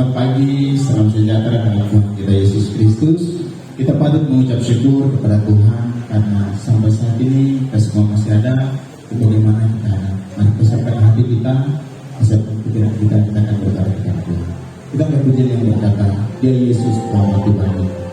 Selamat pagi, salam sejahtera dalam Tuhan kita Yesus Kristus. Kita patut mengucap syukur kepada Tuhan karena sampai saat ini kita semua masih ada. Bagaimana kita ada? Mari persiapkan hati kita, persiapkan pikiran kita akan berdoa kepada Tuhan. Kita berpujian yang berkata, Dia Yesus telah mati bagi.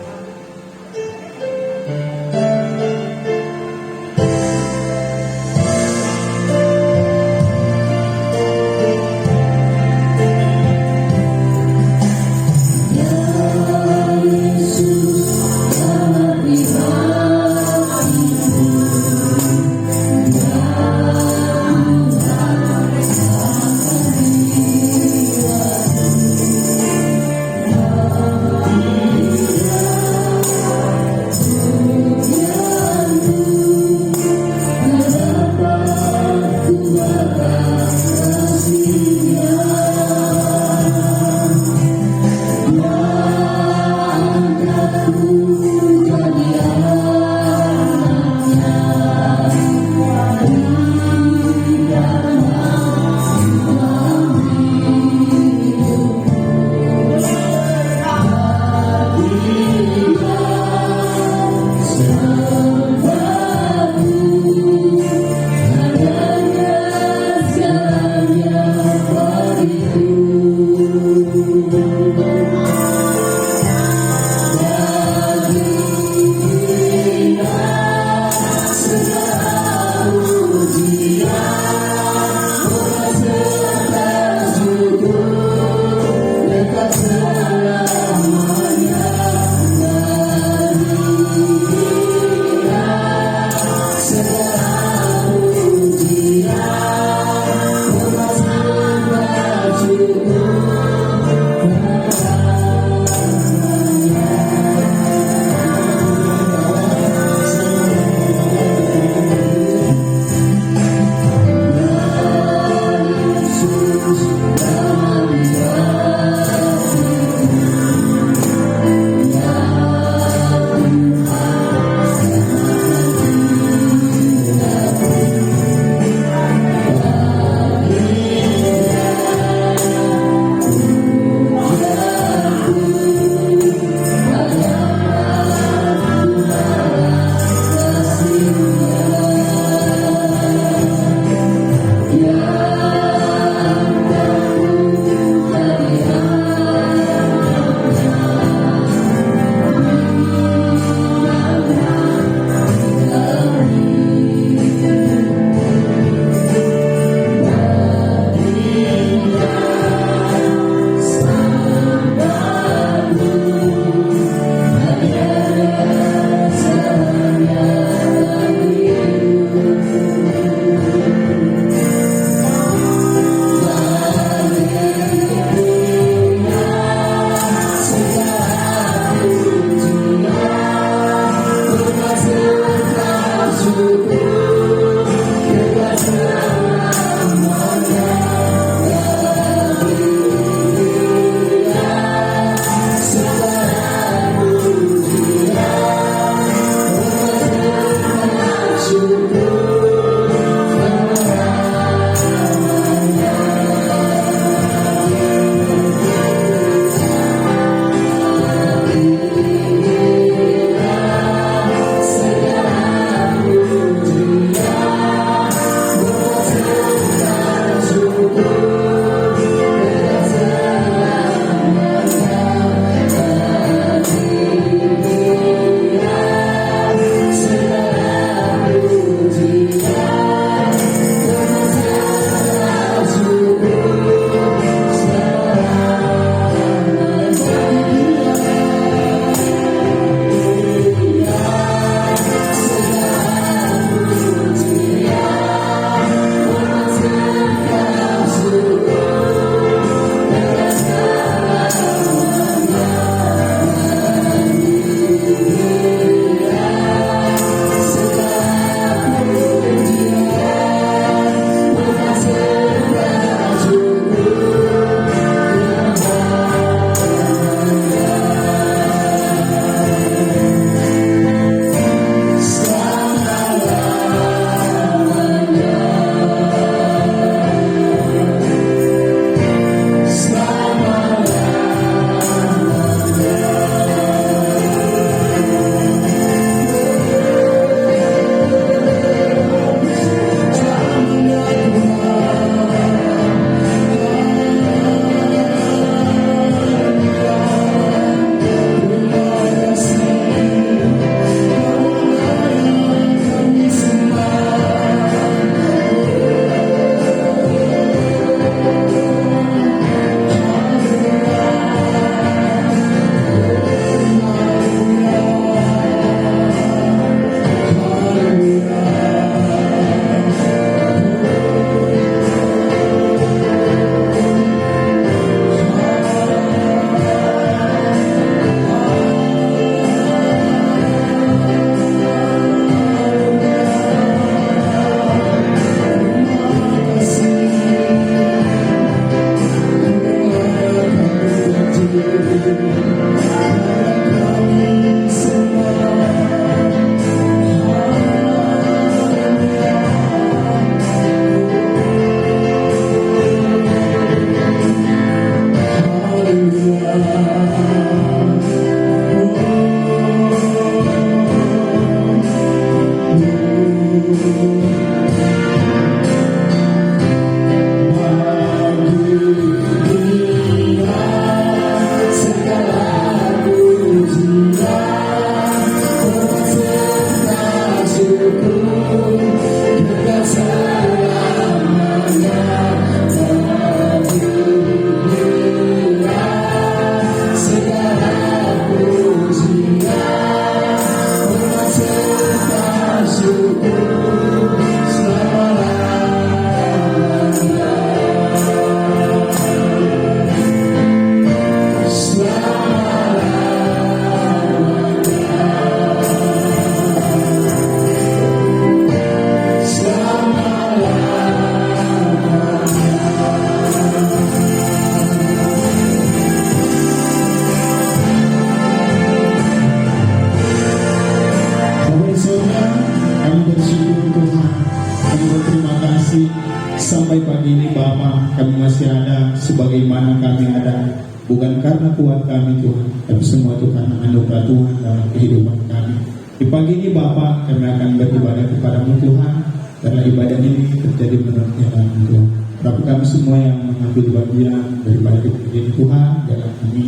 masih ada, sebagaimana kami ada, bukan karena kuat kami Tuhan, tapi semua itu karena anugerah Tuhan dalam kehidupan kami. Di pagi ini Bapa, kami akan beribadah kepada-Mu Tuhan, karena ibadah ini terjadi menurut kehendak Tuhan. Tapi kami semua yang mengambil bagian daripada ibadah ini Tuhan, dalam kami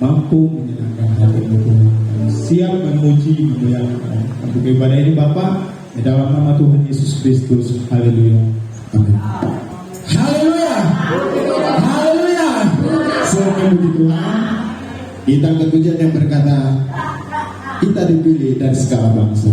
mampu menyenangkan hati-Mu Tuhan. Kami siap memuji, memuliakan untuk ibadah ini Bapa, di dalam nama Tuhan Yesus Kristus. Haleluya. Amin. Haleluya. Haleluya. Selamat puji Tuhan. Kita ketujuan yang berkata, kita dipilih dari segala bangsa.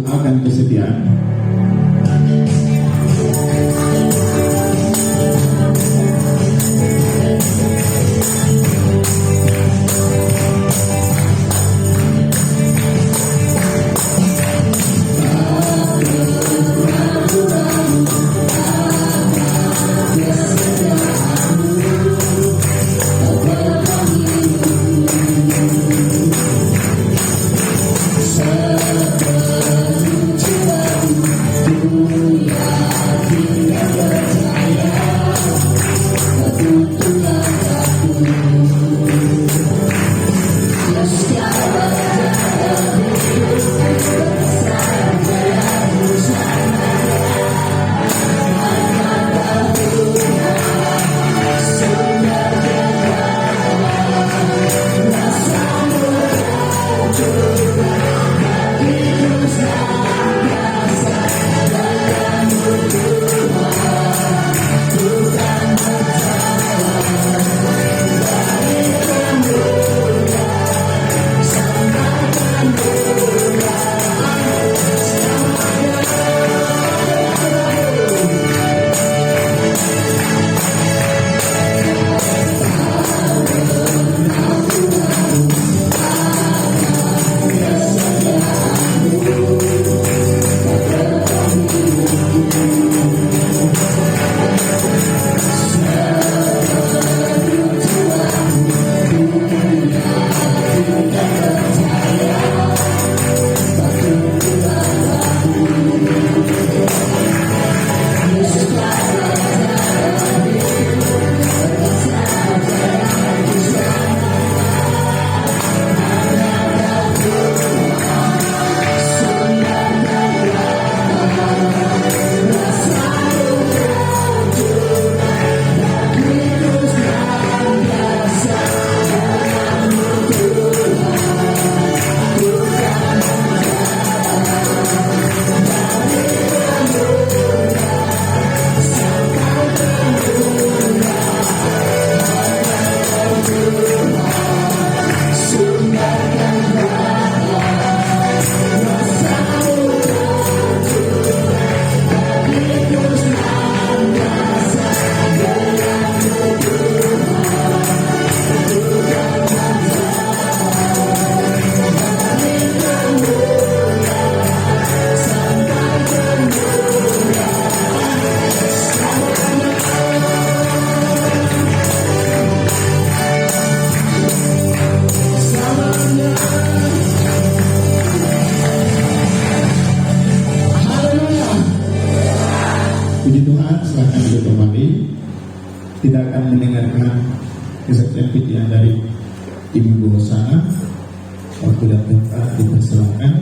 Akan kesetiaan. Puji Tuhan, silakan duduk kembali. Kita akan mendengarkan kesaksian fitian dari Ibu Hosana. Waktu dan tempat dipersilakan.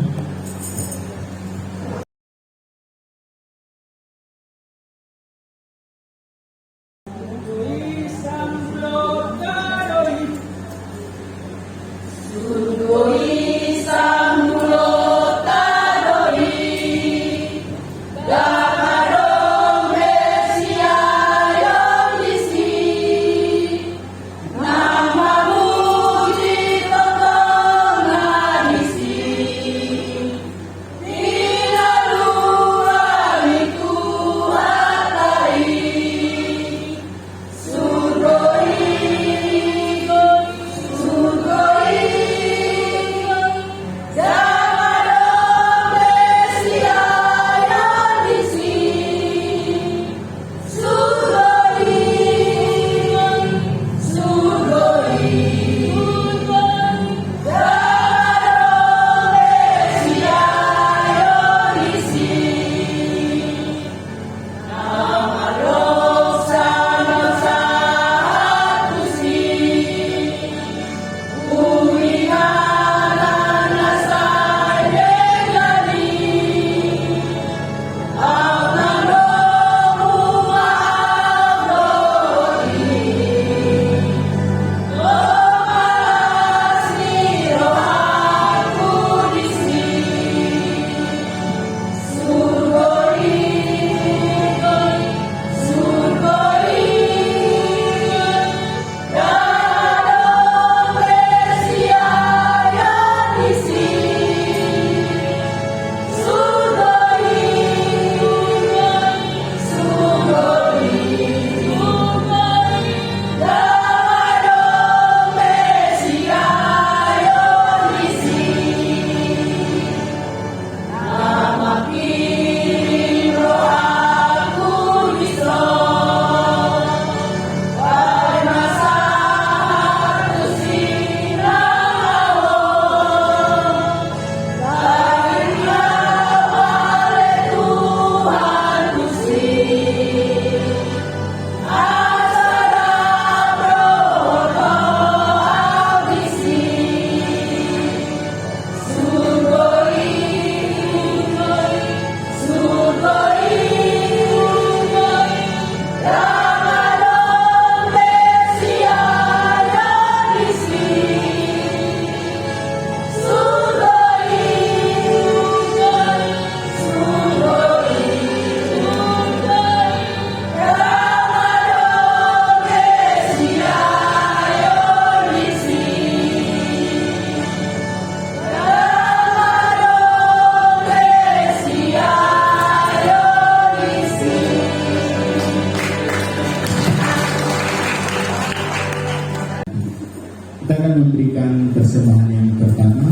Kita akan memberikan persembahan yang pertama.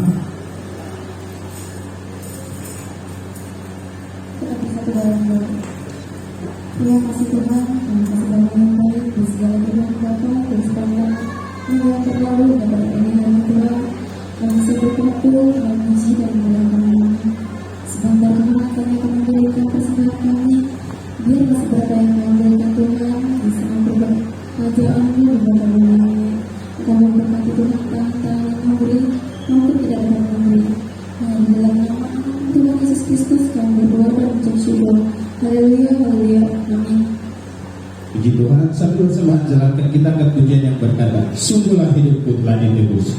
Terima kasih Tuhan, terima kasih Bapa yang baik di segala kehidupan Bapa, di sepanjang yang terlalu dan pada ini hari Tuhan, kami masih berkumpul, memuji dan memuliakan nama-Mu. Sebentar Tuhan kami akan memberikan persembahan kami, biar masih berapa yang memberikan Tuhan, bisa memperbaiki kerajaan-Mu di bawah bumi. Kami berkati Tuhan tangan yang memberi, maupun tidak dapat memberi. Hanya dalam nama Tuhan Yesus Kristus kami berdoa dan mengucap syukur. Haleluya, haleluya, amin. Puji Tuhan, sambil persembahan jalankan kita ke pujian yang berkata, sungguhlah hidupku telah ditebus.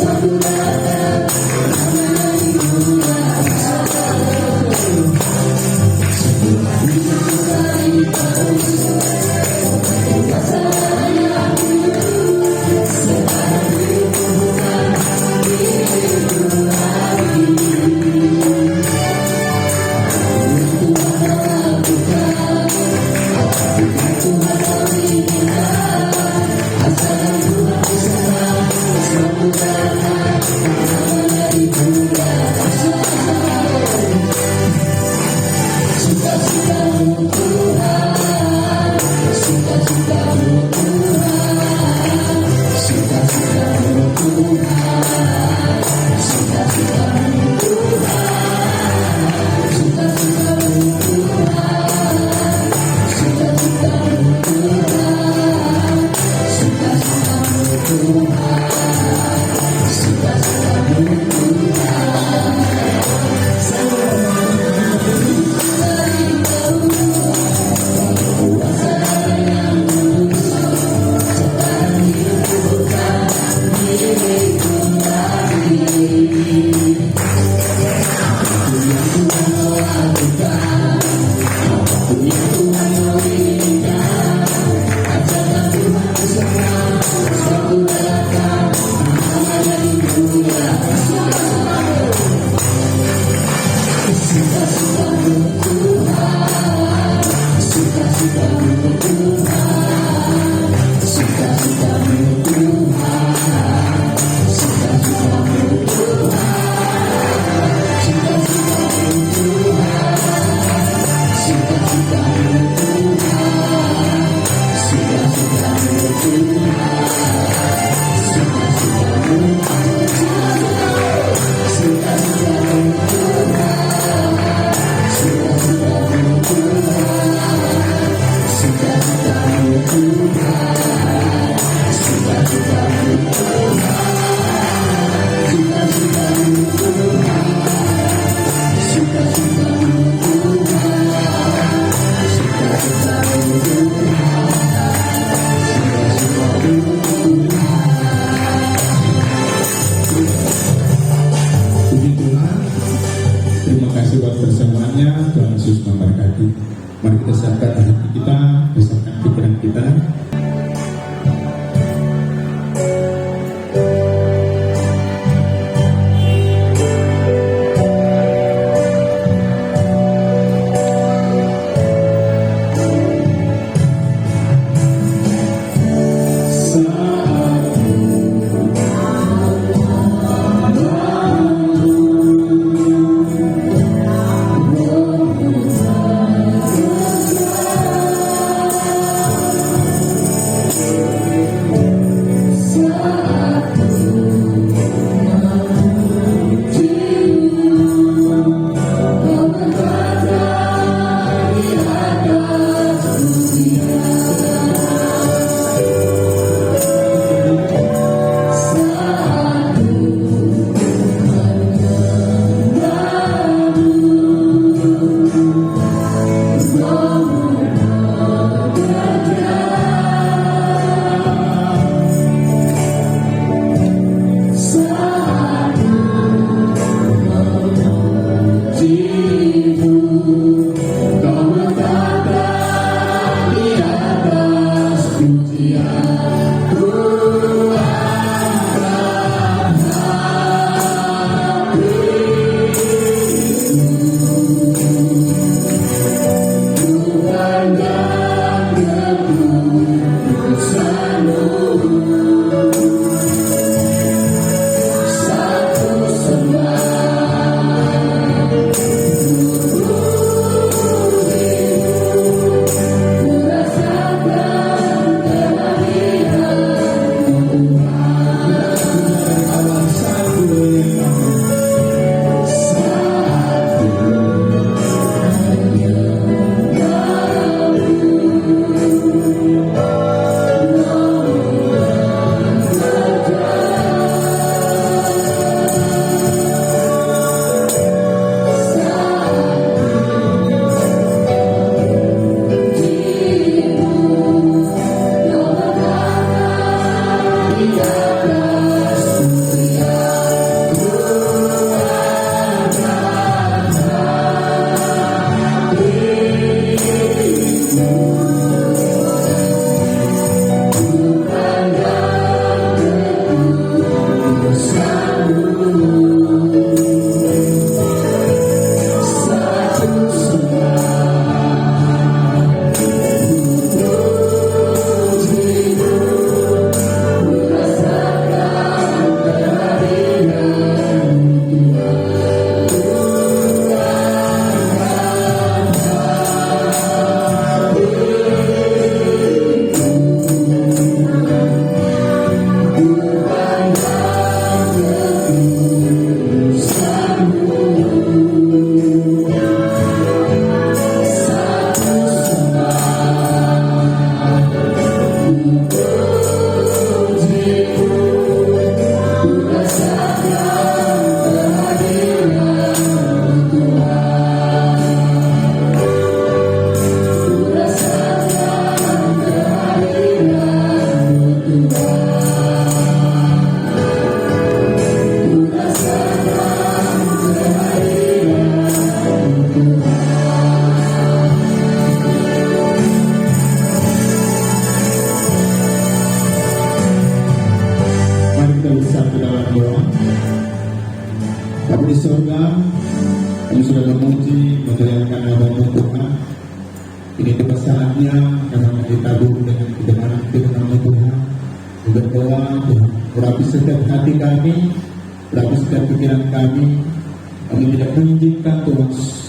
Satu Yesus memberkati. Mari kita siapkan hati kita, siapkan pikiran kita. Bapa di surga, kami sudah memuji, memuliakan nama Tuhan. Ini tiba saatnya kami ditabur dengan kebenaran firman Tuhan. Berdoa Tuhan, urapi setiap hati kami, urapi setiap pikiran kami. Kami tidak mengizinkan Tuhan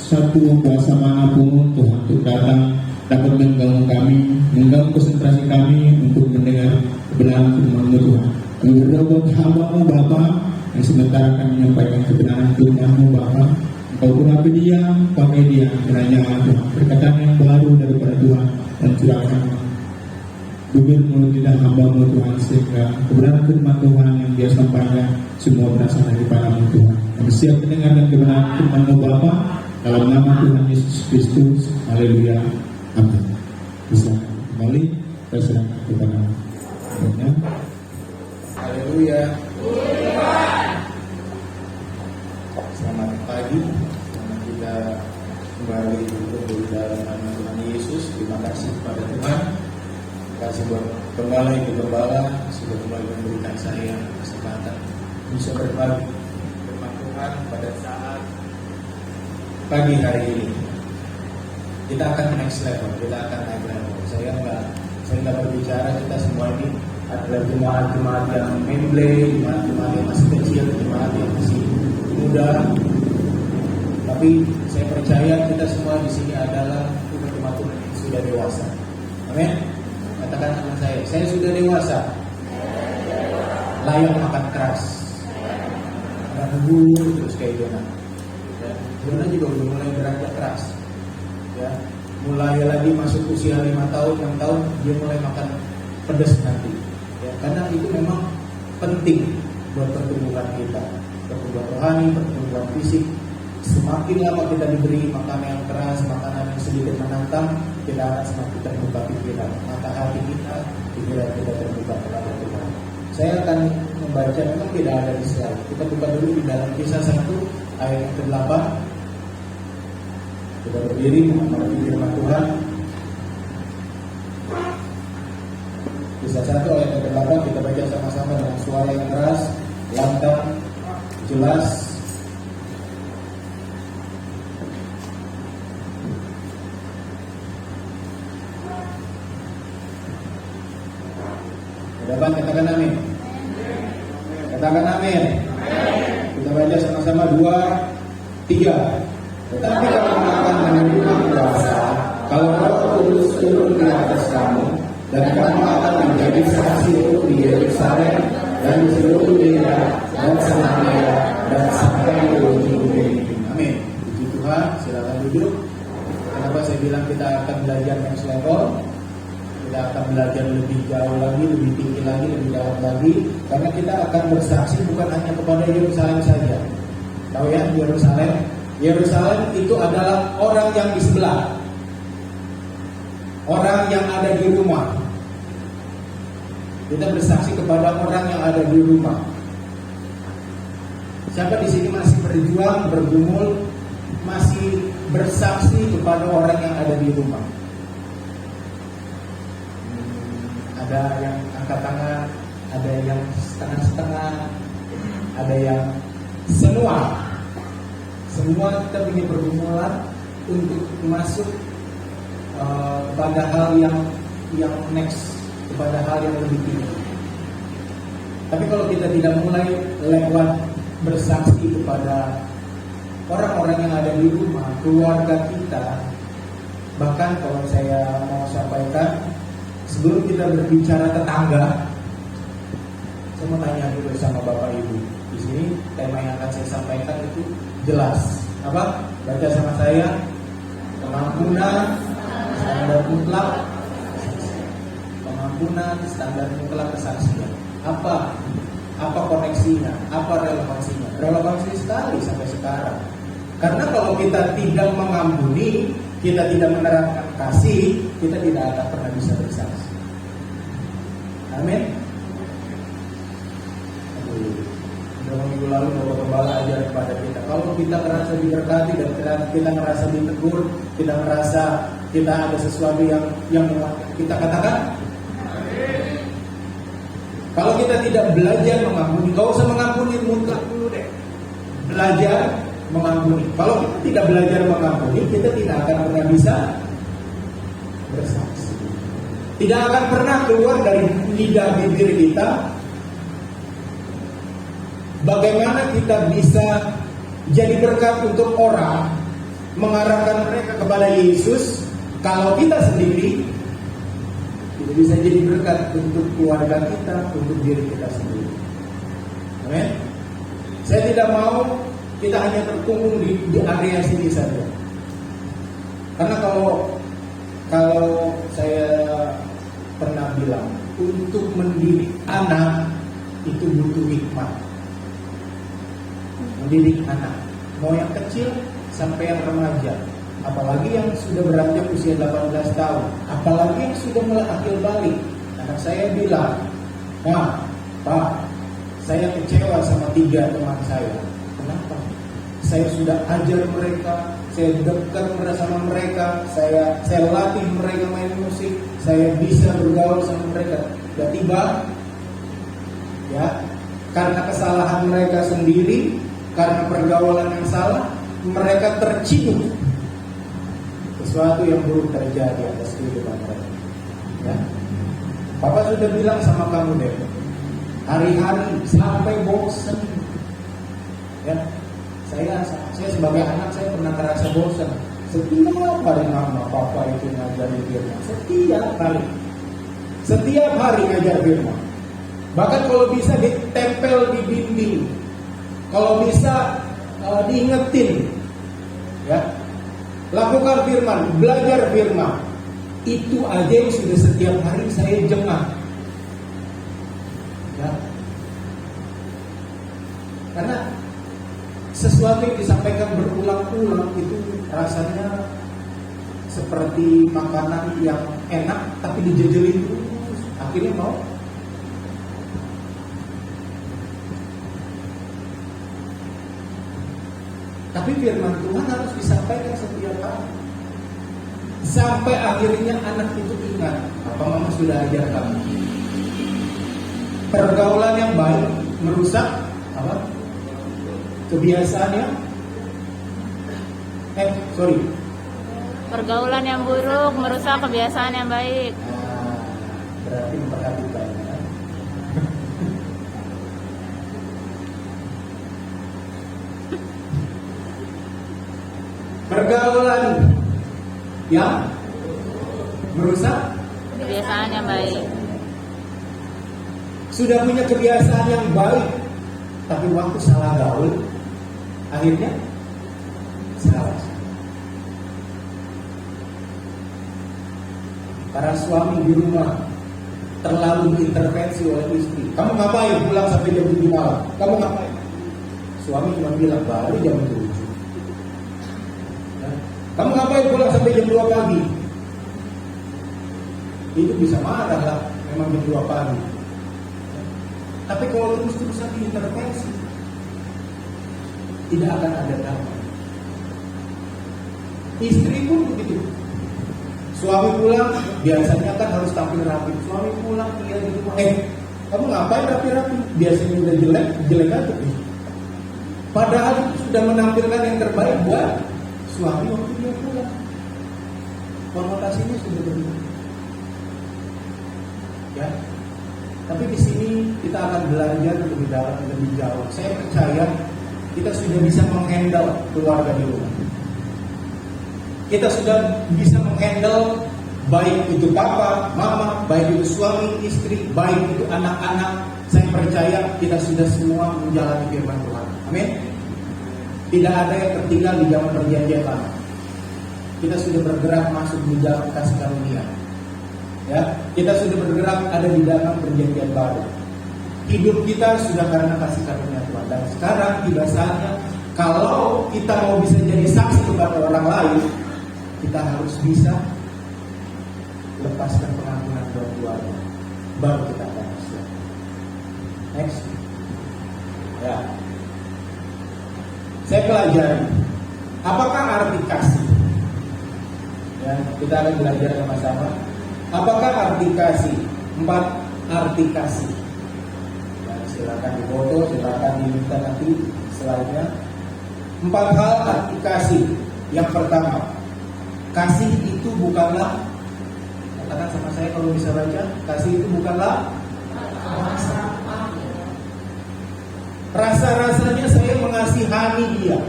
satu kuasa manapun Tuhan untuk datang dapat mengganggu kami, mengganggu konsentrasi kami untuk mendengar kebenaran firman Tuhan. Kami berdoa buat hamba-Mu Bapa, yang sementara kami menyampaikan kebenaran firman-Mu Bapa. Engkau urapi dia, pakai dia, kiranya Tuhan perkataan yang baru daripada Tuhan dan curahkan bibir mulut lidah hamba-Mu Tuhan, sehingga kebenaran firman Tuhan yang dia sampaikan semua berasal daripada-Mu Tuhan. Kami siap mendengarkan kebenaran firman-Mu Bapa dalam nama Tuhan Yesus Kristus. Haleluya. Amin. Bisa kembali saya serahkan kepada Tuhan. Haleluya. Selamat pagi. Kita kembali berkumpul di dalam nama Tuhan Yesus. Terima kasih kepada Tuhan. Terima kasih buat Gembala Ibu Gembala sudah kembali memberikan saya kesempatan bisa berbagi firman Tuhan pada saat pagi hari ini. Kita akan next level, kita akan naik level. Saya nggak berbicara kita semua ini adalah jemaat-jemaat yang memble, jemaat-jemaat yang masih kecil, jemaat yang masih muda. Tapi saya percaya kita semua di sini adalah umat Tuhan yang sudah dewasa. Amin. Katakan sama saya sudah dewasa. Layak makan keras. Karena ngebul terus kayak Yona. Ya, Yona juga udah mulai beranjak keras. Ya, mulai lagi masuk usia 5 tahun, 6 tahun dia mulai makan pedas nanti. Ya, karena itu memang penting buat pertumbuhan kita, pertumbuhan rohani, pertumbuhan fisik. Semakin lama kita diberi makanan yang keras, makanan yang sedikit menantang, kita akan semakin terbuka pikiran, mata hati kita, pikiran kita terbuka kepada Tuhan. Saya akan membaca, memang tidak ada di slide. Kita buka dulu di dalam Kisah 1 ayat yang ke-8. Kita berdiri menghormati firman Tuhan. Kisah 1 ayat yang ke-8 kita baca sama-sama dengan suara yang keras, lantang, jelas. Dapat katakan amin. Katakan amin. Kita baca sama-sama 2, 3. Tetapi kalau akan menerima kuasa, kalau Roh Kudus turun di atas kamu, dan kamu akan menjadi saksi di Yerusalem dan di seluruh daerah dan Samaria dan sampai ke ujung bumi. Amin. Puji Tuhan. Silakan duduk. Kenapa saya bilang kita akan belajar next level? Kita akan belajar lebih jauh lagi, lebih tinggi lagi, lebih dalam lagi, karena kita akan bersaksi bukan hanya kepada Yerusalem saja. Tahu ya, Yerusalem itu adalah orang yang di sebelah, orang yang ada di rumah. Kita bersaksi kepada orang yang ada di rumah. Siapa di sini masih berjuang, bergumul, masih bersaksi kepada orang yang ada di rumah? Ada yang angkat tangan, ada yang setengah-setengah, ada yang semua kita punya pergumulan untuk masuk kepada hal yang next, kepada hal yang lebih tinggi. Tapi kalau kita tidak mulai lewat bersaksi kepada orang-orang yang ada di rumah, keluarga kita, bahkan kalau saya mau sampaikan, sebelum kita berbicara tetangga, saya mau tanya dulu sama Bapak Ibu. Di sini tema yang akan saya sampaikan itu jelas. Apa? Baca sama saya. Pengampunan standar mutlak. Pengampunan standar mutlak kesaksian. Apa koneksinya? Apa relevansinya? Relevansi sekali sampai sekarang. Karena kalau kita tidak mengampuni, kita tidak menerapkan kasih, kita tidak akan pernah bisa bersaksi. Amin. Beberapa minggu lalu Bapak Gembala ajar kepada kita, kalau kita merasa diberkati dan kita merasa ditegur, kita merasa kita ada sesuatu yang menguatkan, kita katakan amin. Kalau kita tidak belajar mengampuni, gak usah mengampuni mutlak dulu deh. Belajar mengampuni. Kalau kita tidak belajar mengampuni, kita tidak akan pernah bisa bersaksi. Tidak akan pernah keluar dari lidah bibir kita bagaimana kita bisa jadi berkat untuk orang, mengarahkan mereka kepada Yesus, kalau kita sendiri tidak bisa jadi berkat untuk keluarga kita, untuk diri kita sendiri. Amin. Saya tidak mau kita hanya terkungkung di area sini saja. Karena kalau saya pernah bilang, untuk mendidik anak itu butuh hikmat. Mendidik anak, mau yang kecil sampai yang remaja, apalagi yang sudah beranjak usia 18 tahun, apalagi yang sudah mulai akil balik. Anak saya bilang, Pak, saya kecewa sama 3 teman saya. Kenapa? Saya sudah ajar mereka, saya dekat bersama mereka, saya latih mereka main musik, saya bisa bergaul sama mereka. Tiba-tiba ya, karena kesalahan mereka sendiri, karena pergaulan yang salah, mereka terciduk sesuatu yang buruk terjadi atas kehidupan mereka. Ya. Papa sudah bilang sama kamu deh, hari-hari sampai bosan. Ya, saya sebagai anak saya pernah terasa bosan. Setiap hari mama papa itu ngajarin firman, setiap hari ngajar firman. Bahkan kalau bisa ditempel di dinding, kalau bisa diingetin, ya, lakukan firman, belajar firman. Itu aja yang sudah setiap hari saya jengah. Ya. Karena sesuatu yang disampaikan berulang-ulang itu rasanya seperti makanan yang enak tapi dijejelin terus. Akhirnya mau. Tapi firman Tuhan harus disampaikan setiap hari. Sampai akhirnya anak itu ingat apa mama sudah ajar kamu. Pergaulan yang baik merusak apa? Kebiasaannya Pergaulan yang buruk merusak kebiasaan yang baik. Nah, berarti memperhatikan ya. Pergaulan yang merusak Kebiasaan yang baik. Sudah punya kebiasaan yang baik, tapi waktu salah gaul, akhirnya salah. Para suami di rumah terlalu diintervensi oleh istri. Kamu ngapain pulang sampai jam 7 malam? Kamu ngapain? Suami cuma bilang balik jam 7. Kamu ngapain pulang sampai jam 2 pagi? Itu bisa marah lah, memang jam 2 pagi. Tapi kalau terus-terusan diintervensi, tidak akan ada damai. Istri pun begitu. Suami pulang, biasanya kan harus tampil rapi. Suami pulang, dia di rumah. Kamu ngapain rapi-rapi? Biasanya udah jelek aja. Padahal itu sudah menampilkan yang terbaik buat suami waktu dia pulang. Konotasinya sudah berbeda. Ya. Tapi di sini kita akan belajar lebih dalam, lebih jauh. Saya percaya kita sudah bisa menghandle keluarga di rumah. Kita sudah bisa menghandle baik itu papa, mama, baik itu suami, istri, baik itu anak-anak. Saya percaya kita sudah semua menjalani firman Tuhan. Amin. Tidak ada yang tertinggal di zaman perjanjian lama. Kita sudah bergerak masuk di jalan kasih karunia. Ya, kita sudah bergerak ada di dalam perjanjian baru. Hidup kita sudah karena kasih karunia Tuhan. Dan sekarang tiba saatnya kalau kita mau bisa jadi saksi kepada orang lain, kita harus bisa lepaskan pengampunan keluarga. Baru kita akan bisa. Next. Ya. Saya pelajari apakah arti kasih. Ya, kita akan belajar sama-sama. Apakah arti kasih? 4 arti kasih. Ya, silakan difoto, silakan diminta nanti slide-nya. 4 hal arti kasih. Yang pertama, kasih itu bukanlah, katakan sama saya kalau bisa baca, kasih itu bukanlah rasa-rasanya saya mengasihani dia.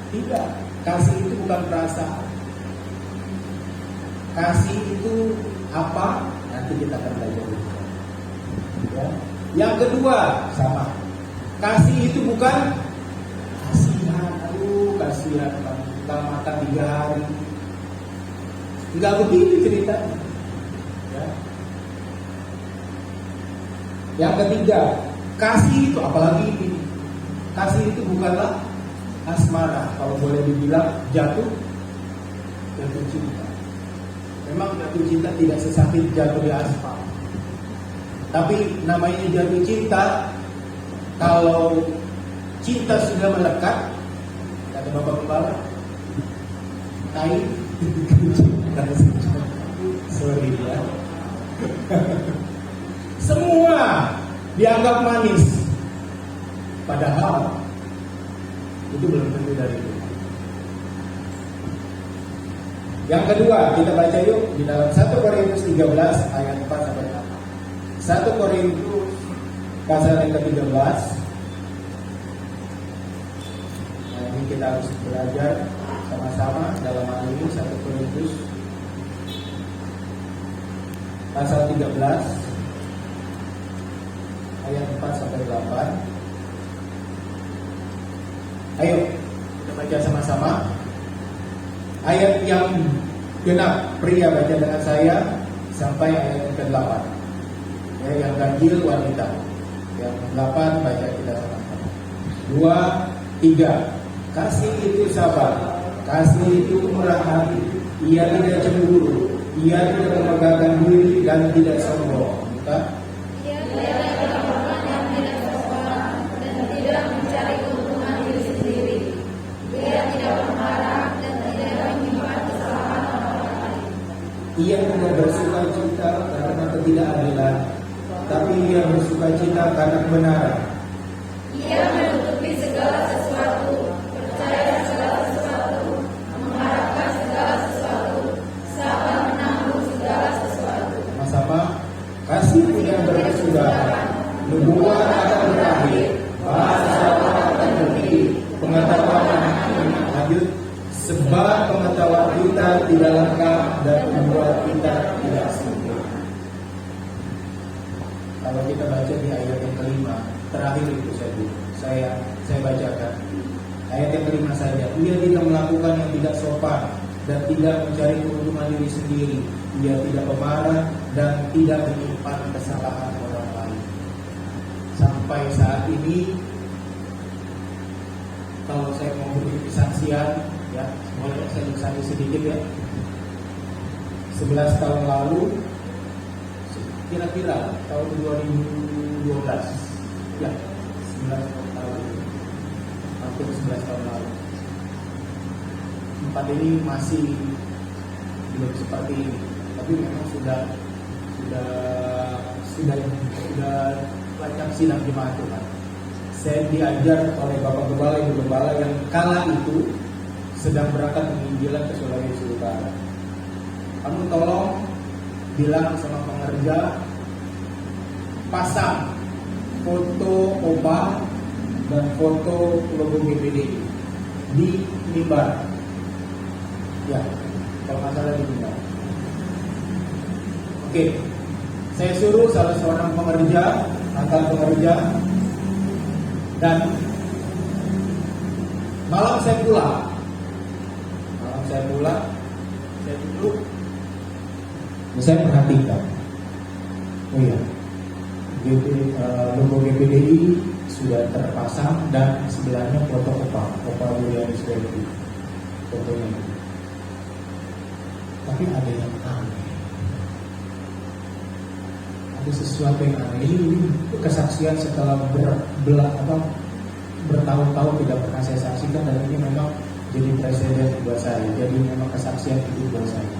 Tidak, kasih itu bukan perasaan. Kasih itu apa? Nanti kita akan belajar. Ya. Yang kedua, sama. Kasih itu bukan kasihan. Kasihan kita makan 3 hari. Enggak begitu ceritanya. Ya. Yang ketiga, kasih itu apalagi ini. Kasih itu bukanlah asmara. Kalau boleh dibilang jatuh cinta. Memang jatuh cinta tidak sesakit jatuh di aspal. Tapi namanya jatuh cinta, kalau cinta sudah melekat, kata Bapak Kepala, kain sorry ya. Semua dianggap manis, padahal itu belum tentu dari itu. Yang kedua, kita baca yuk di dalam 1 Korintus 13 ayat 4 sampai 8. 1 Korintus pasal yang ke-13. Nah, ini kita harus belajar sama-sama dalam hal ini. 1 Korintus pasal 13 ayat 4 sampai 8. Ayo kita baca sama-sama. Ayat yang genap pria baca dengan saya sampai ayat yang ke-8. Ya, yang ganjil wanita. Yang 8 baca kita sama-sama. 2, 3. Kasih itu sabar, kasih itu murah hati. Ia tidak cemburu, ia tidak memegahkan diri dan tidak sombong. Bukan? Ia tidak bersuka cita karena ketidakadilan, tapi ia bersuka cita karena kebenaran. Ia menutupi segala sesuatu, percaya segala sesuatu, mengharapkan segala sesuatu, sabar menanggung segala sesuatu. Sama-sama, kasih tidak berkesudahan, nubuat akan berakhir, bahasa akan berhenti, pengetahuan akan lanjut. Sebab pengetahuan kita tidak lengkap dan membuat kita tidak sempurna. Kalau kita baca di ayat yang kelima, terakhir itu saya bacakan. Ayat yang kelima saja. Ia tidak melakukan yang tidak sopan dan tidak mencari keuntungan diri sendiri. Ia tidak pemarah dan tidak menyimpan kesalahan orang lain. Sampai saat ini, kalau saya mau beri kesaksian, ya, boleh saya bersaksi sedikit ya. 11 tahun lalu, kira-kira tahun 2012, ya, 11 tahun lalu, hampir 11 tahun lalu. Tempat ini masih belum seperti ini, tapi memang sudah banyak sidang jemaat Tuhan. Saya diajar oleh Bapak Gembala, Ibu Gembala yang kala itu sedang berangkat penginjilan ke Sulawesi Utara. Kamu tolong bilang sama pengerja, pasang foto Opa dan foto logo GPD di mimbar. Ya, kalau nggak salah di mimbar. Oke, saya suruh salah seorang pengerja, antar pengerja, dan malam saya pulang. Saya duduk, saya perhatikan. Oh iya, logo GPDI sudah terpasang dan sebelahnya foto Opa William Swedi, fotonya. Tapi ada yang aneh. Ada sesuatu yang aneh. Ini kesaksian setelah bertahun-tahun tidak pernah saya saksikan, dan ini memang jadi presiden buat saya, jadi memang kesaksian itu buat saya.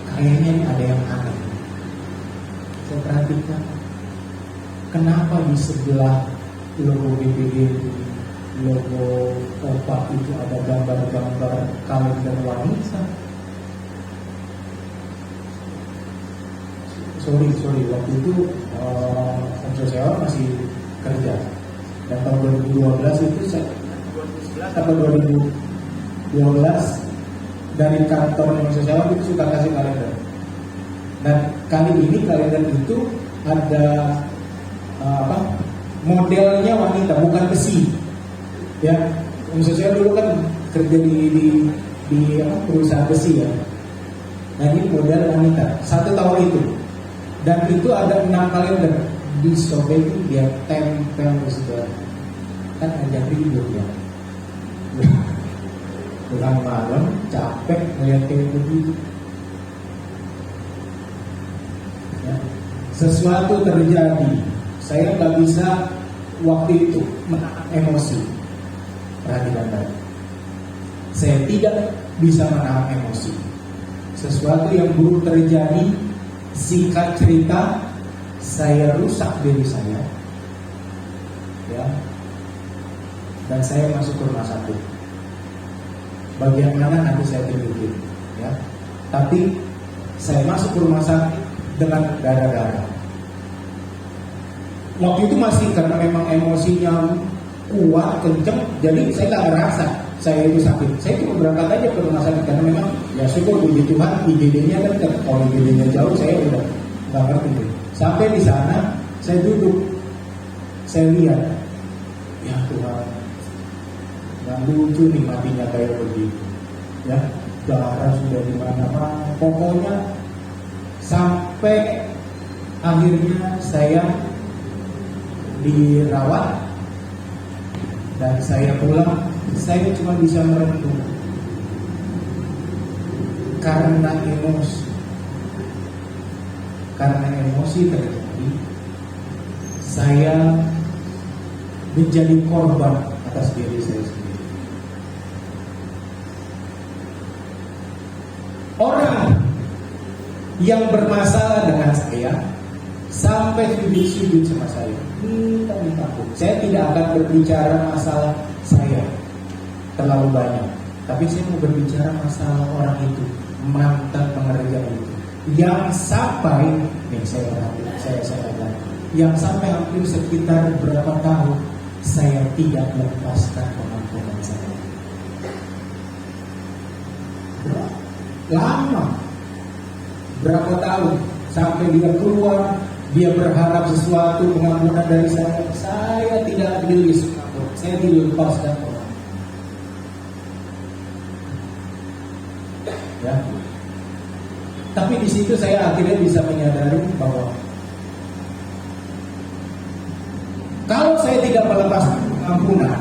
Kayaknya ini ada yang aneh. Saya perhatikan, kenapa di sebelah logo BPD, logo Opa itu ada gambar-gambar kalender wanita. Sorry, waktu itu saya masih kerja. Dan tahun 2012 itu saya 2011 atau 2012 dari kantor yang saya jawab itu suka kasih kalender. Dan kali ini kalender itu ada modelnya wanita, bukan besi. Ya, saya dulu kan kerja di perusahaan besi ya. Nah ini model wanita 1 tahun itu. Dan itu ada 6 kalender, disobek dia tempel sudah. Kan ajak ribut ya. Pulang malam capek melihat kayak begitu. Ya. Sesuatu terjadi, saya nggak bisa waktu itu menahan emosi. Perhatikan baik. Saya tidak bisa menahan emosi. Sesuatu yang buruk terjadi, singkat cerita, saya rusak diri saya, ya, dan saya masuk ke rumah sakit. Bagian mana nanti saya tunjukin, ya. Tapi saya masuk ke rumah sakit dengan darah-darah. Waktu itu masih karena memang emosinya kuat, kenceng, jadi saya nggak ngerasa saya itu sakit. Saya cuma berangkat aja ke rumah sakit karena memang ya syukur puji Tuhan IGD-nya kan kalau IGD-nya jauh saya udah nggak ngerti. Sampai di sana saya duduk, saya lihat, ya Tuhan, yang lucu nih matinya kayak begitu, ya darah sudah di mana-mana. Pokoknya sampai akhirnya saya dirawat dan saya pulang, saya cuma bisa merenung karena emosi. Karena emosi terjadi, saya menjadi korban atas diri saya sendiri. Orang yang bermasalah dengan saya sampai sujud-sujud sama saya, minta ampun. Saya tidak akan berbicara masalah saya terlalu banyak, tapi saya mau berbicara masalah orang itu, mantan pengerja itu, yang sampai yang sampai hampir sekitar berapa tahun saya tidak lepaskan pengampunan saya. Lama, berapa tahun sampai dia keluar, dia berharap sesuatu pengampunan dari saya tidak rilis, saya tidak lepaskan orang. Ya. Tapi di situ saya akhirnya bisa menyadari bahwa kalau saya tidak melepaskan pengampunan,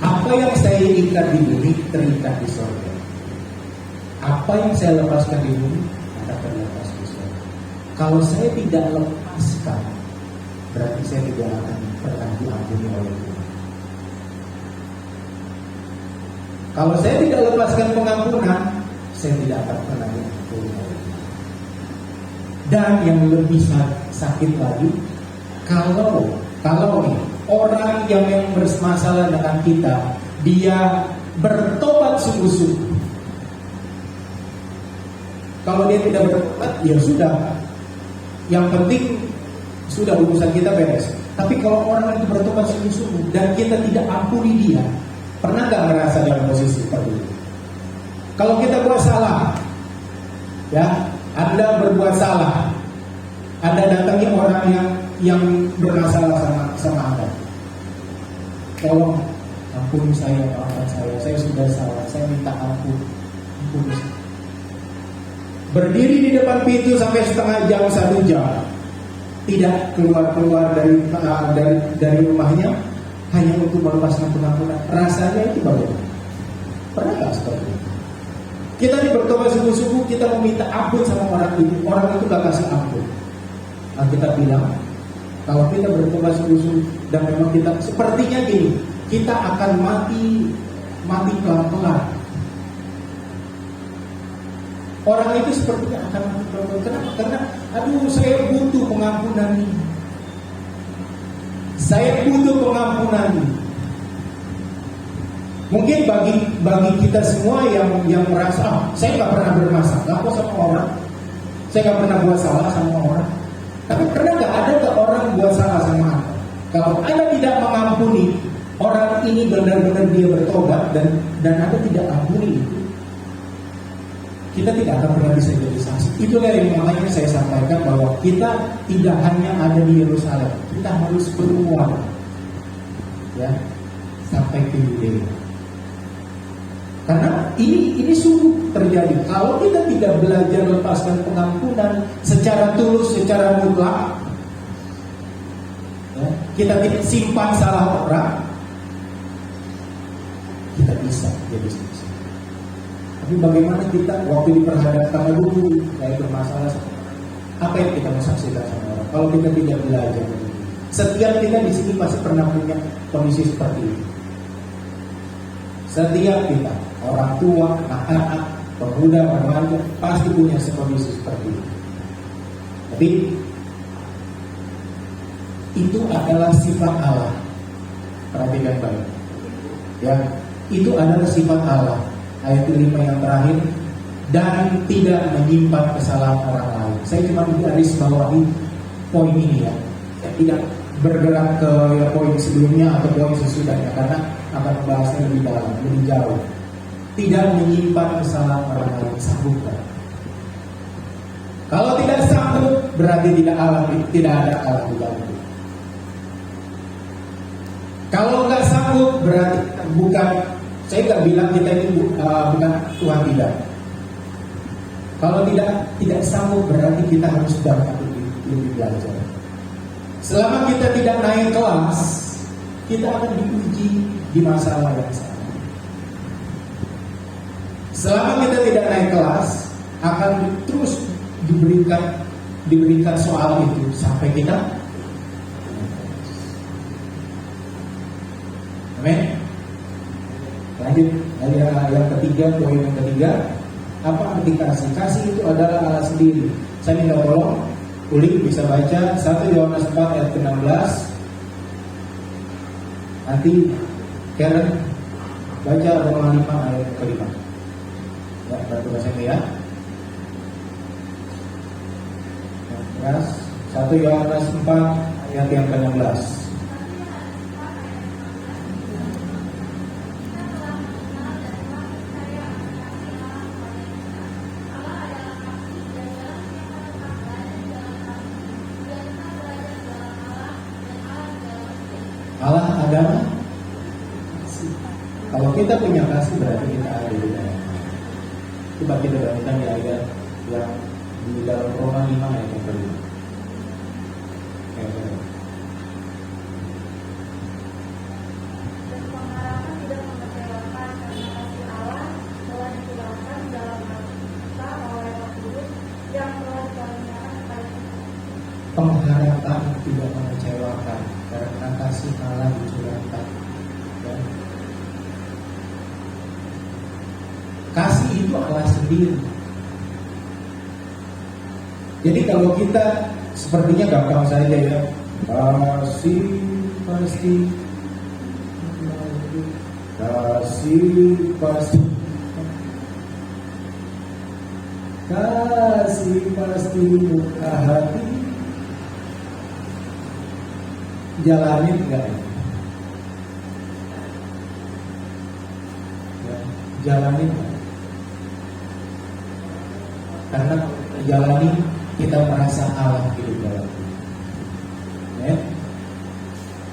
apa yang saya ikat di bumi terikat di surga. Apa yang saya lepaskan di bumi akan terlepas di surga. Kalau saya tidak lepaskan, berarti saya tidak akan pernah diampuni oleh Tuhan. Kalau saya tidak lepaskan pengampunan, saya tidak akan pernah diampuni oleh Tuhan. Dan yang lebih sakit lagi, kalau nih orang yang bermasalah dengan kita, dia bertobat sungguh-sungguh. Kalau dia tidak bertobat, ya sudah. Yang penting sudah urusan kita beres. Tapi kalau orang itu bertobat sungguh-sungguh dan kita tidak ampuni dia, pernah nggak merasa dalam posisi seperti itu? Kalau kita buat salah, ya, Anda berbuat salah, Anda datangi orang yang bermasalah sama Anda. Tolong ampuni saya, maafkan saya sudah salah, saya minta ampuni saya. Berdiri di depan pintu sampai setengah jam, 1 jam, tidak keluar dari rumahnya hanya untuk melepaskan pengampunan. Rasanya itu bagaimana? Pernah nggak seperti itu? Kita bertobat sungguh-sungguh, kita meminta ampun sama orang itu nggak kasih ampun. Nah, kita bilang kalau kita bertobat sungguh-sungguh dan memang kita sepertinya gini, kita akan mati pelan-pelan. Orang itu sepertinya akan mati pelan-pelan. Kenapa? Karena aduh, saya butuh pengampunan ini. Saya butuh pengampunan ini. Mungkin bagi kita semua yang merasa saya nggak pernah bermasalah kok sama orang, saya nggak pernah buat salah sama orang. Tapi pernah ada orang buat salah sama Anda? Kalau Anda tidak mengampuni orang ini, benar-benar dia bertobat dan Anda tidak ampuni itu, kita tidak akan pernah bisa jadi saksi. Itulah yang makanya saya sampaikan bahwa kita tidak hanya ada di Yerusalem, kita harus keluar, ya, sampai ke Yudea. Karena ini sungguh terjadi. Kalau kita tidak belajar lepaskan pengampunan secara tulus, secara mutlak, ya, kita tidak simpan salah orang, kita bisa jadi saksi. Tapi bagaimana kita waktu diperhadapkan dulu, kayak bermasalah, apa yang kita mau saksikan sama orang? Kalau kita tidak belajar, setiap kita di sini pasti pernah punya kondisi seperti itu. Setiap kita, orang tua, anak-anak, pemuda, remaja, pasti punya kondisi seperti itu. Tapi itu adalah sifat Allah. Perhatikan baik. Ya, itu adalah sifat Allah. Ayat 5 yang terakhir, dan tidak menyimpan kesalahan orang lain. Saya cuma garis bawahi poin ini ya. Saya tidak bergerak ke poin sebelumnya atau poin sesudahnya karena akan membahasnya lebih dalam, lebih jauh. Tidak menyimpan kesalahan orang lain, sanggup kan? Kalau tidak sanggup berarti tidak ada Allah di dalam. Kalau nggak sanggup berarti bukan. Saya nggak bilang kita ini bukan Tuhan, tidak. Kalau tidak sanggup berarti kita harus berangkat lebih belajar. Selama kita tidak naik kelas, kita akan diuji di masalah yang sama. Selama kita tidak naik kelas, akan terus diberikan soal itu sampai kita. Amin. Lanjut yang ketiga, poin yang ketiga, apa arti kasih? Kasih itu adalah Allah sendiri. Saya minta tolong Uli bisa baca 1 Yohanes 4 ayat 16. Nanti Karen baca Roma 5 ayat ke-5. Ya, bantu baca ya. Yang 1 Yohanes 4 ayat yang ke-16. Allah adalah kasih. Kalau kita punya kasih berarti kita ada di dalam. Coba kita bandingkan di ayat yang di dalam Roma 5 ayat yang ke-5. Dan pengharapan tidak mengecewakan karena kasih Allah telah dicurahkan dalam hati kita oleh Roh Kudus yang telah dikaruniakan kepada kita. Pengharapan tidak mengecewakan karena kasih Allah dicurahkan. Ya. Kasih itu Allah sendiri. Jadi kalau kita sepertinya gampang saja ya, kasih pasti buka hati. Jalanin enggak ya? Jalanin enggak? Karena jalani kita merasa Allah hidup dalam kita. Ya.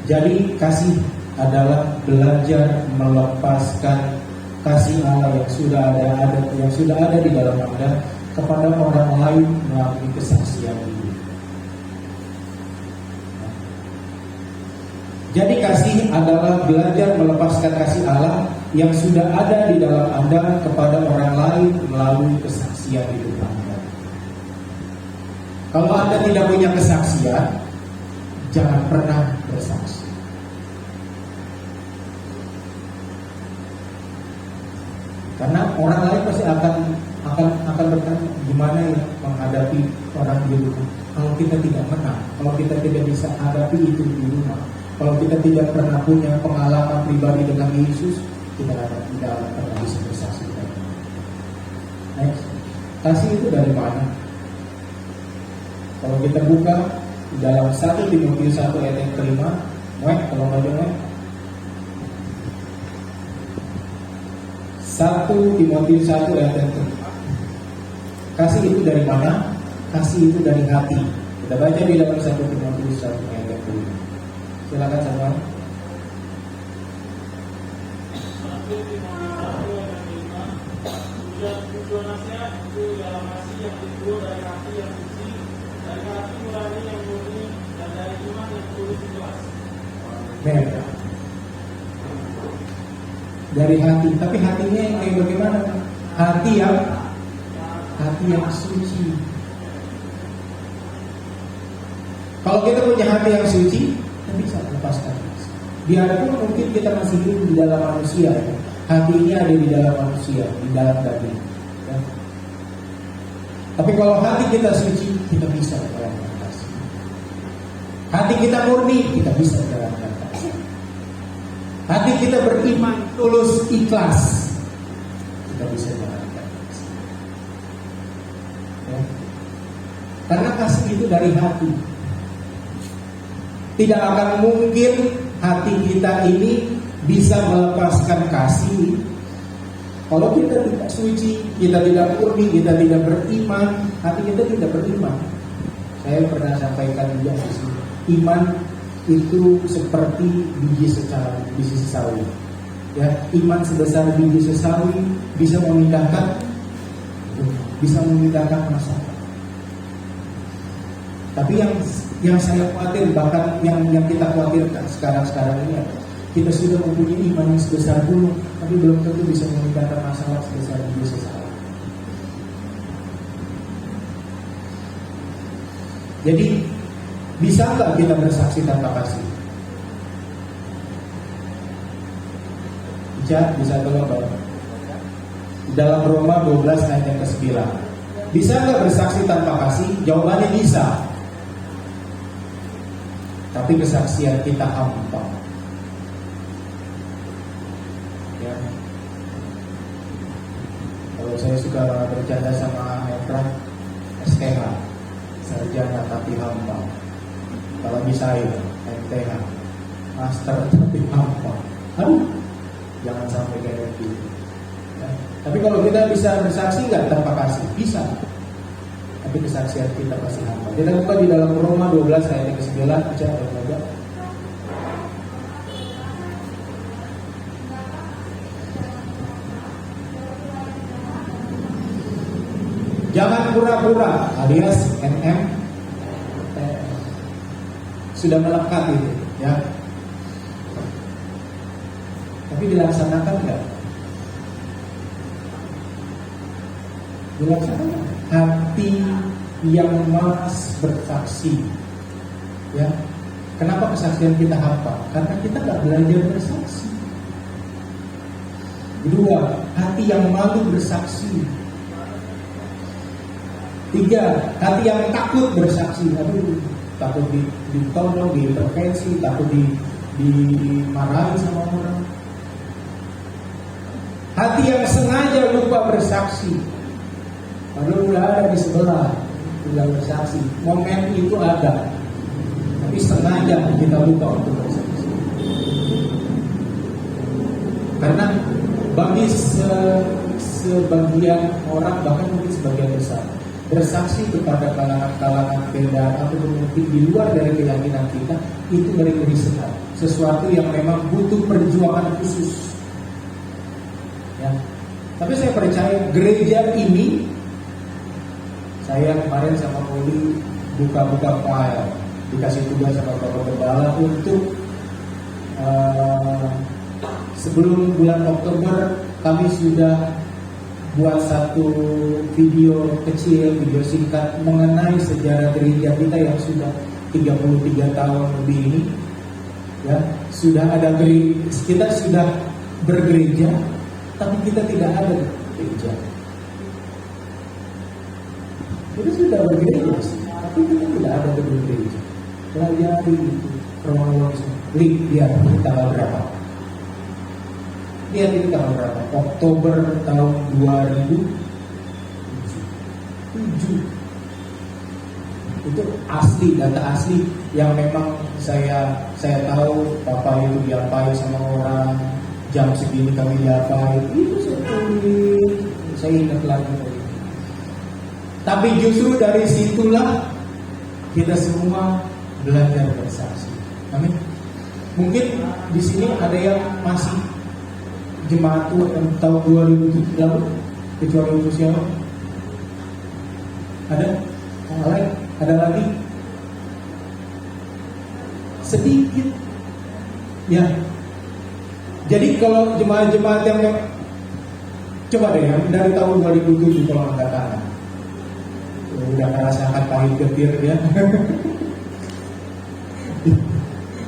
Jadi kasih adalah belajar melepaskan kasih Allah yang sudah ada di dalam Anda kepada orang lain melalui kesaksian ini. Jadi kasih adalah belajar melepaskan kasih Allah yang sudah ada di dalam Anda kepada orang lain melalui kesaksian hidup Anda. Kalau Anda tidak punya kesaksian, jangan pernah bersaksi. Karena orang lain pasti akan bertanya gimana ya menghadapi orang di rumah. Kalau kita tidak menang, kalau kita tidak bisa hadapi itu di rumah, kalau kita tidak pernah punya pengalaman pribadi dengan Yesus, kita tidak pernah bisa bersaksi. Next, kasih itu dari mana? Kalau kita buka di dalam 1 Timotius 1 ayat yang ke-5, kalau nggak ada 1 Timotius 1 ayat yang ke-5. Kasih itu dari mana? Kasih itu dari hati. Kita baca di dalam 1 Timotius 1 ayat yang ke-5. Silakan sama. Tujuan nasihat itu dalam kasih yang timbul dari hati yang suci, dari hati nurani yang murni, dan dari iman yang tulus ikhlas. Dari hati, tapi hatinya yang kayak bagaimana? Hati yang suci. Kalau kita punya hati yang suci, kita bisa lepaskan. Biarpun mungkin kita masih hidup di dalam manusia, hati ini ada di dalam manusia, di dalam daging. Ya. Tapi kalau hati kita suci, kita bisa jalankan kasih. Hati kita murni, kita bisa jalankan kasih. Hati kita beriman, tulus, ikhlas, kita bisa jalankan kasih. Ya. Karena kasih itu dari hati. Tidak akan mungkin hati kita ini bisa melepaskan kasih kalau kita tidak suci, kita tidak murni, kita tidak beriman, hati kita tidak beriman. Saya pernah sampaikan juga di sini, iman itu seperti biji sesawi. Ya, iman sebesar biji sesawi bisa memindahkan masalah. Tapi yang saya khawatir, bahkan yang kita khawatirkan sekarang ini, kita sudah mempunyai iman yang sebesar gunung, tapi belum tentu bisa memindahkan masalah sebesar biji sesawi. Jadi bisa nggak kita bersaksi tanpa kasih? Bisa tolong Bapak. Dalam Roma 12 ayat yang ke-9. Bisa nggak bersaksi tanpa kasih? Jawabannya bisa. Tapi kesaksian kita hampa. Ya. Kalau saya suka bercanda sama Efra, STH, sarjana tapi hampa. Kalau bisa ya, MTH, master tapi hampa. Aduh, jangan sampai kayak gitu. Ya. Tapi kalau kita bisa bersaksi nggak tanpa kasih? Bisa. Tapi kesaksian kita pasti hampa. Kita buka di dalam Roma 12 ayat yang ke-9, baca baca. Jangan pura-pura, alias NM sudah melekat itu, ya. Tapi dilaksanakan nggak? Dilaksanakan. Hati yang malas bersaksi, ya. Kenapa kesaksian kita hampa? Karena kita nggak belajar bersaksi. Kedua, hati yang malu bersaksi. Tiga, hati yang takut bersaksi. Aduh, takut ditolong, diintervensi, takut dimarahi sama orang. Hati yang sengaja lupa bersaksi. Padahal udah ada di sebelah, udah bersaksi. Momen itu ada, tapi sengaja kita lupa untuk bersaksi. Karena bagi sebagian orang, bahkan mungkin sebagian besar, bersaksi kepada kalangan beda atau mungkin di luar dari keyakinan kita itu dari keristenan, sesuatu yang memang butuh perjuangan khusus. Ya. Tapi saya percaya gereja ini, saya kemarin sama Poli buka-buka file, dikasih tugas sama Bapak Gembala untuk sebelum bulan Oktober kami sudah buat satu video kecil, video singkat mengenai sejarah gereja kita yang sudah 33 tahun lebih ini. Ya, sudah ada kita sudah bergereja, tapi kita tidak ada gereja. Kita sudah bergereja sih, tapi kita tidak ada gereja. Pelajari itu kronologis. Lihat ini tanggal berapa? Lihat ini tanggal berapa? Oktober tahun 2007. Itu asli, data asli yang memang saya tahu. Bapak itu diapain sama orang, jam segini kami diapain, itu saya tulis, saya ingat lagi. Tapi justru dari situlah kita semua belajar bersaksi. Amin. Mungkin di sini ada yang masih jemaat tahun 2007 lalu, kecuali untuk siapa? Ada? Yang lain? Ada lagi? Sedikit. Ya. Jadi kalau jemaat-jemaat yang coba deh, dari tahun 2007 kalau nggak tahu. Udah merasakan pahit getir ya.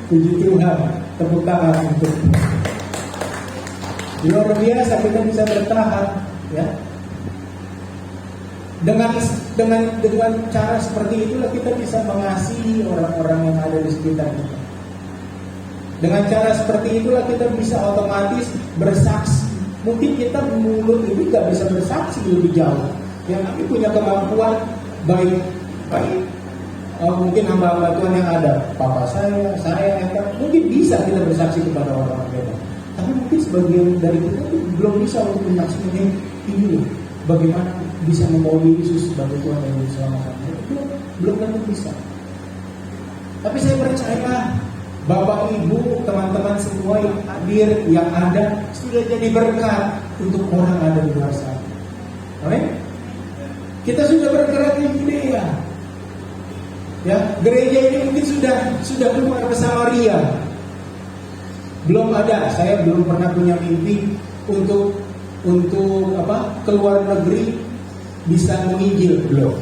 Puji Tuhan, tepuk tangan untuk. Luar biasa kita bisa bertahan, ya. Dengan cara seperti itulah kita bisa mengasihi orang-orang yang ada di sekitar kita. Dengan cara seperti itulah kita bisa otomatis bersaksi. Mungkin kita mulut ini gak bisa bersaksi lebih jauh. Yang kami punya kemampuan baik mungkin hamba-hamba Tuhan yang ada, papa saya, mungkin bisa kita bersaksi kepada orang-orang beda. Tapi mungkin sebagian dari kita belum bisa untuk menyaksikan ini loh, bagaimana bisa membawa Yesus sebagai Tuhan dan Juru Selamat. Belum tentu bisa. Tapi saya percaya Bapak, Ibu, teman-teman semua yang hadir, yang ada sudah jadi berkat untuk orang ada di luar sana. Amin. Kita sudah bergerak di Yudea. Ya, gereja ini mungkin sudah keluar ke Samaria. Belum ada, saya belum pernah punya mimpi untuk keluar negeri bisa menginjil, belum.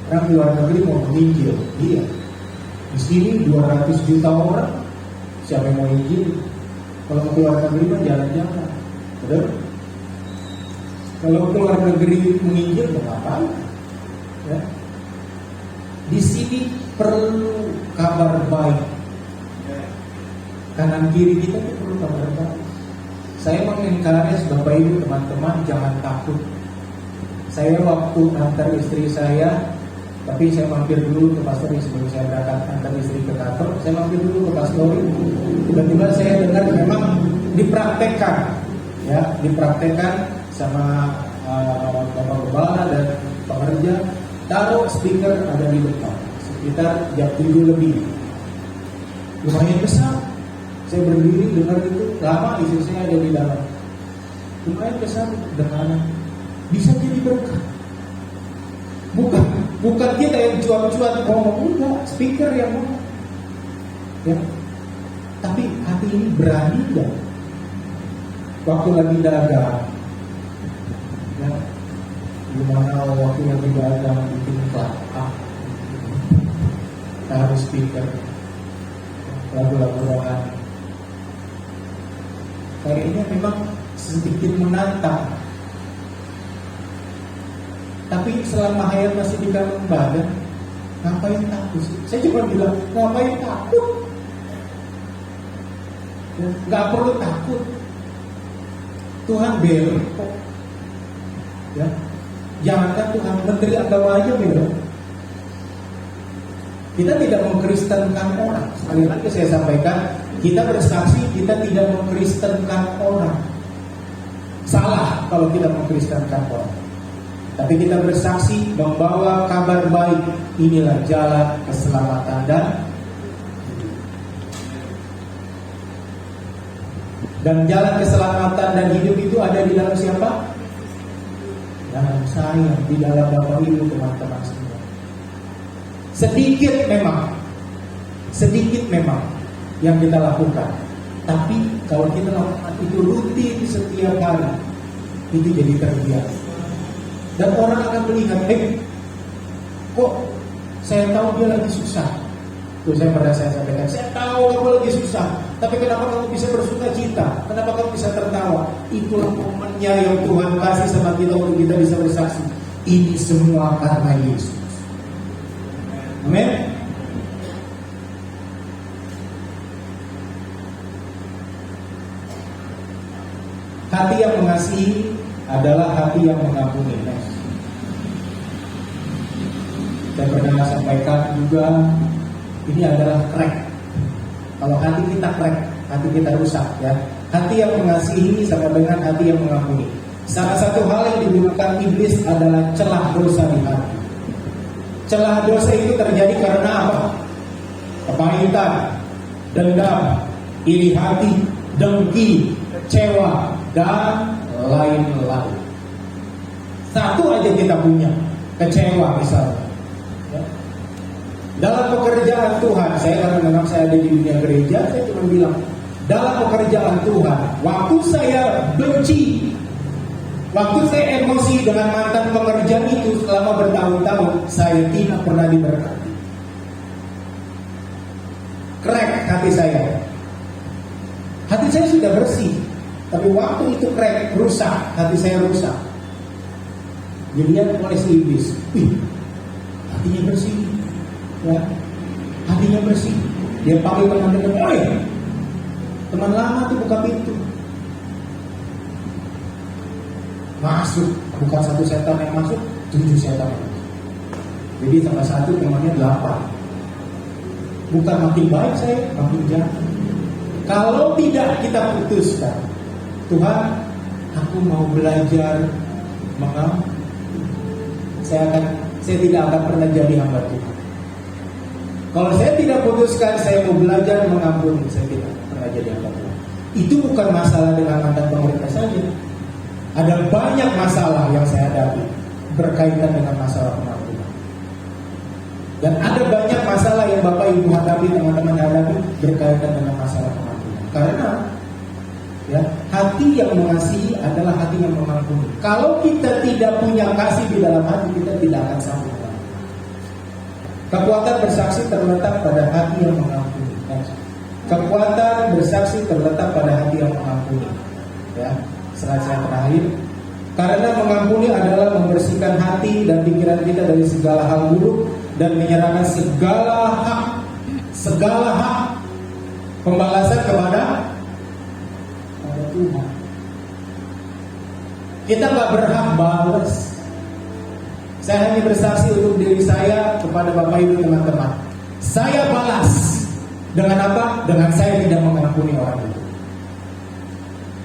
Orang luar negeri mau menginjil, iya. Di sini 200 juta orang, siapa yang mau injil? Kalau mau keluar negeri mah jalan-jalan, betul? Kalau keluar negeri menginjil, ngapain? Ya. Di sini perlu kabar baik. Kanan kiri kita itu perlu kabar baik. Saya mengencourage Bapak Ibu teman-teman jangan takut. Saya waktu antar istri saya, tapi saya mampir dulu ke pastor sebelum saya berangkat antar istri ke kantor. Saya mampir dulu ke pastor. Tiba-tiba saya dengar memang dipraktekkan sama Bapak Gembala dan pekerja. Taruh speaker ada di depan sekitar jam 7 lebih. Lumayan besar. Saya berdiri dengar itu, lama istri saya ada di dalam. Lumayan besar dengaran. Bisa jadi berkat. Bukan kita yang cuat-cuat ngomong, enggak, speaker yang ngomong. Ya. Tapi hati ini berani enggak? Waktu lagi dagang, ya, gimana waktu lagi dagang bikin kelapa, taruh speaker, lagu-lagu rohani. Kayaknya memang sedikit menantang. Tapi selama hayat masih di dalam badan, ngapain takut sih? Saya cuma bilang, ngapain takut? Gak perlu takut. Tuhan bela kok. Ya, jangankan Tuhan, Menteri Agama aja bela. Kita tidak mengkristenkan orang. Sekali lagi saya sampaikan, kita bersaksi kita tidak mengkristenkan orang. Salah kalau kita mengkristenkan orang. Tapi kita bersaksi membawa kabar baik. Inilah jalan keselamatan dan jalan keselamatan dan hidup itu ada di dalam siapa? Dalam saya, di dalam Bapak Ibu teman-teman semua. Sedikit memang yang kita lakukan. Tapi kalau kita lakukan itu rutin setiap hari, itu jadi terbiasa. Dan orang akan melihat, kok saya tahu dia lagi susah. Tuh saya sampaikan, saya tahu kamu lagi susah, tapi kenapa kamu bisa bersuka cita? Kenapa kamu bisa tertawa? Itulah momennya yang Tuhan kasih sama kita untuk kita bisa bersaksi. Ini semua karena Yesus. Amin. Hati yang mengasihi adalah hati yang mengampuni. Saya pernah sampaikan juga, ini adalah crack. Kalau hati kita crack, hati kita rusak, ya. Hati yang mengasihi sama dengan hati yang mengampuni. Salah satu hal yang digunakan iblis adalah celah dosa di hati. Celah dosa itu terjadi karena apa? Kepahitan, dendam, iri hati, dengki, kecewa, dan lain-lain. Satu aja kita punya, kecewa misalnya. Ya. Dalam pekerjaan Tuhan, saya karena memang saya ada di dunia gereja, saya cuma bilang, dalam pekerjaan Tuhan, waktu saya benci, waktu saya emosi dengan mantan pekerja itu selama bertahun-tahun, saya tidak pernah diberkati. Crack hati saya. Hati saya sudah bersih. Tapi waktu itu crack, rusak, hati saya rusak. Dilihat oleh si iblis, hatinya bersih, ya, hatinya bersih. Dia panggil teman-teman, teman lama tuh buka pintu. Masuk, bukan satu setan yang masuk, 7 setan yang masuk. Jadi tambah 1 temannya 8. Bukan makin baik saya, makin jahat. Kalau tidak kita putuskan, Tuhan, aku mau belajar mengampuni. Saya tidak akan pernah jadi hamba Tuhan. Kalau saya tidak putuskan saya mau belajar mengampuni, saya tidak pernah jadi hamba Tuhan. Itu bukan masalah dengan mantan pemerintah saja. Ada banyak masalah yang saya hadapi berkaitan dengan masalah pengampunan. Dan ada banyak masalah yang Bapak Ibu hadapi, teman-teman hadapi berkaitan dengan masalah pengampunan. Karena ya, hati yang mengasihi adalah hati yang mengampuni. Kalau kita tidak punya kasih di dalam hati, kita tidak akan sanggup. Kekuatan bersaksi terletak pada hati yang mengampuni. Kekuatan bersaksi terletak pada hati yang mengampuni. Ya, slide saya terakhir. Karena mengampuni adalah membersihkan hati dan pikiran kita dari segala hal buruk dan menyerahkan segala hak pembalasan kepada Tuhan. Kita gak berhak balas. Saya hanya bersaksi untuk diri saya kepada Bapak Ibu teman-teman. Saya balas dengan apa? Dengan saya tidak mengampuni orang itu.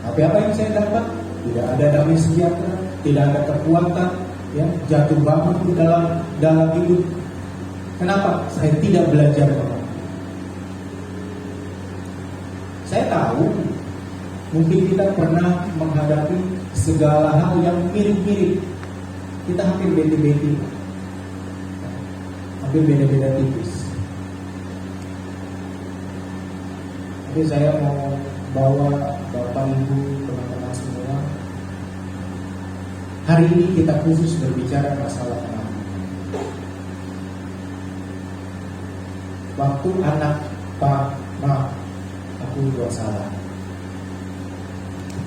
Tapi apa yang saya dapat? Tidak ada damai sejahtera, tidak ada kekuatan, ya, jatuh bangun di dalam hidup. Kenapa? Saya tidak belajar mengampuni. Saya tahu mungkin kita pernah menghadapi segala hal yang mirip-mirip. Kita hampir beda-beda, hampir beda-beda tipis. Jadi saya mau bawa Bapak Ibu, teman-teman semua. Hari ini kita khusus berbicara masalah pengampunan. Waktu anak Pak, maaf, aku buat salah.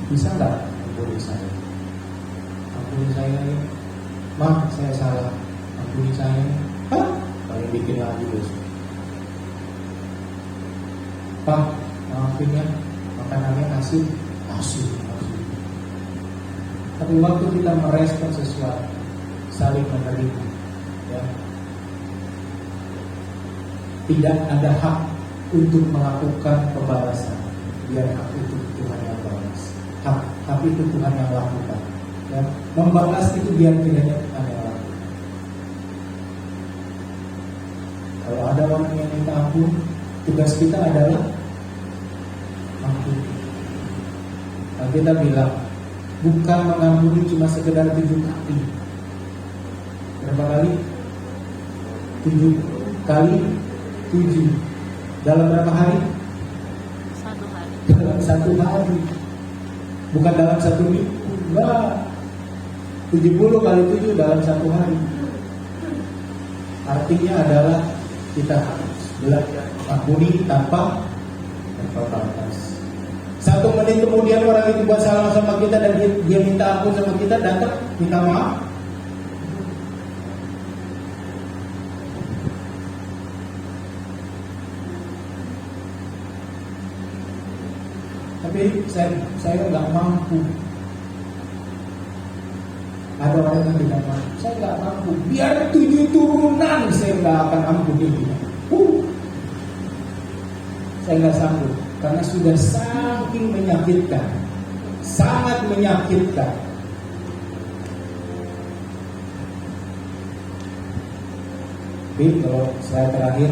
Bisa nggak ampuni saya? Ampuni saya ya. Maaf saya salah. Ampuni saya. Paling bikin lagi besok. Pak, maafin ya. Makanannya asin. Tapi waktu kita merespon sesuatu, saling menerima, ya, tidak ada hak untuk melakukan pembalasan. Biar hak itu Tuhan yang balas. Tapi itu Tuhan yang lakukan. Ya, membalas itu biar kiranya Tuhan yang lakukan. Kalau ada orang yang minta ampun, tugas kita adalah ampun. Nah, kita bilang bukan mengampuni cuma sekedar 7 kali. Berapa kali? 7 kali 7. Dalam berapa hari? 1 hari. Dalam 1 hari. Bukan dalam 1 minggu. Enggak. 70 kali 7 dalam 1 hari. Artinya adalah kita belajar ampuni tanpa batas. 1 menit kemudian orang itu buat salah sama kita dan dia minta ampun sama kita, datang minta maaf. Tapi saya nggak mampu. Ada orang yang tidak mampu. Saya nggak mampu. Biar 7 turunan saya nggak akan ampuni dia. Saya nggak sanggup karena sudah saking menyakitkan, sangat menyakitkan. Tapi kalau saya terakhir,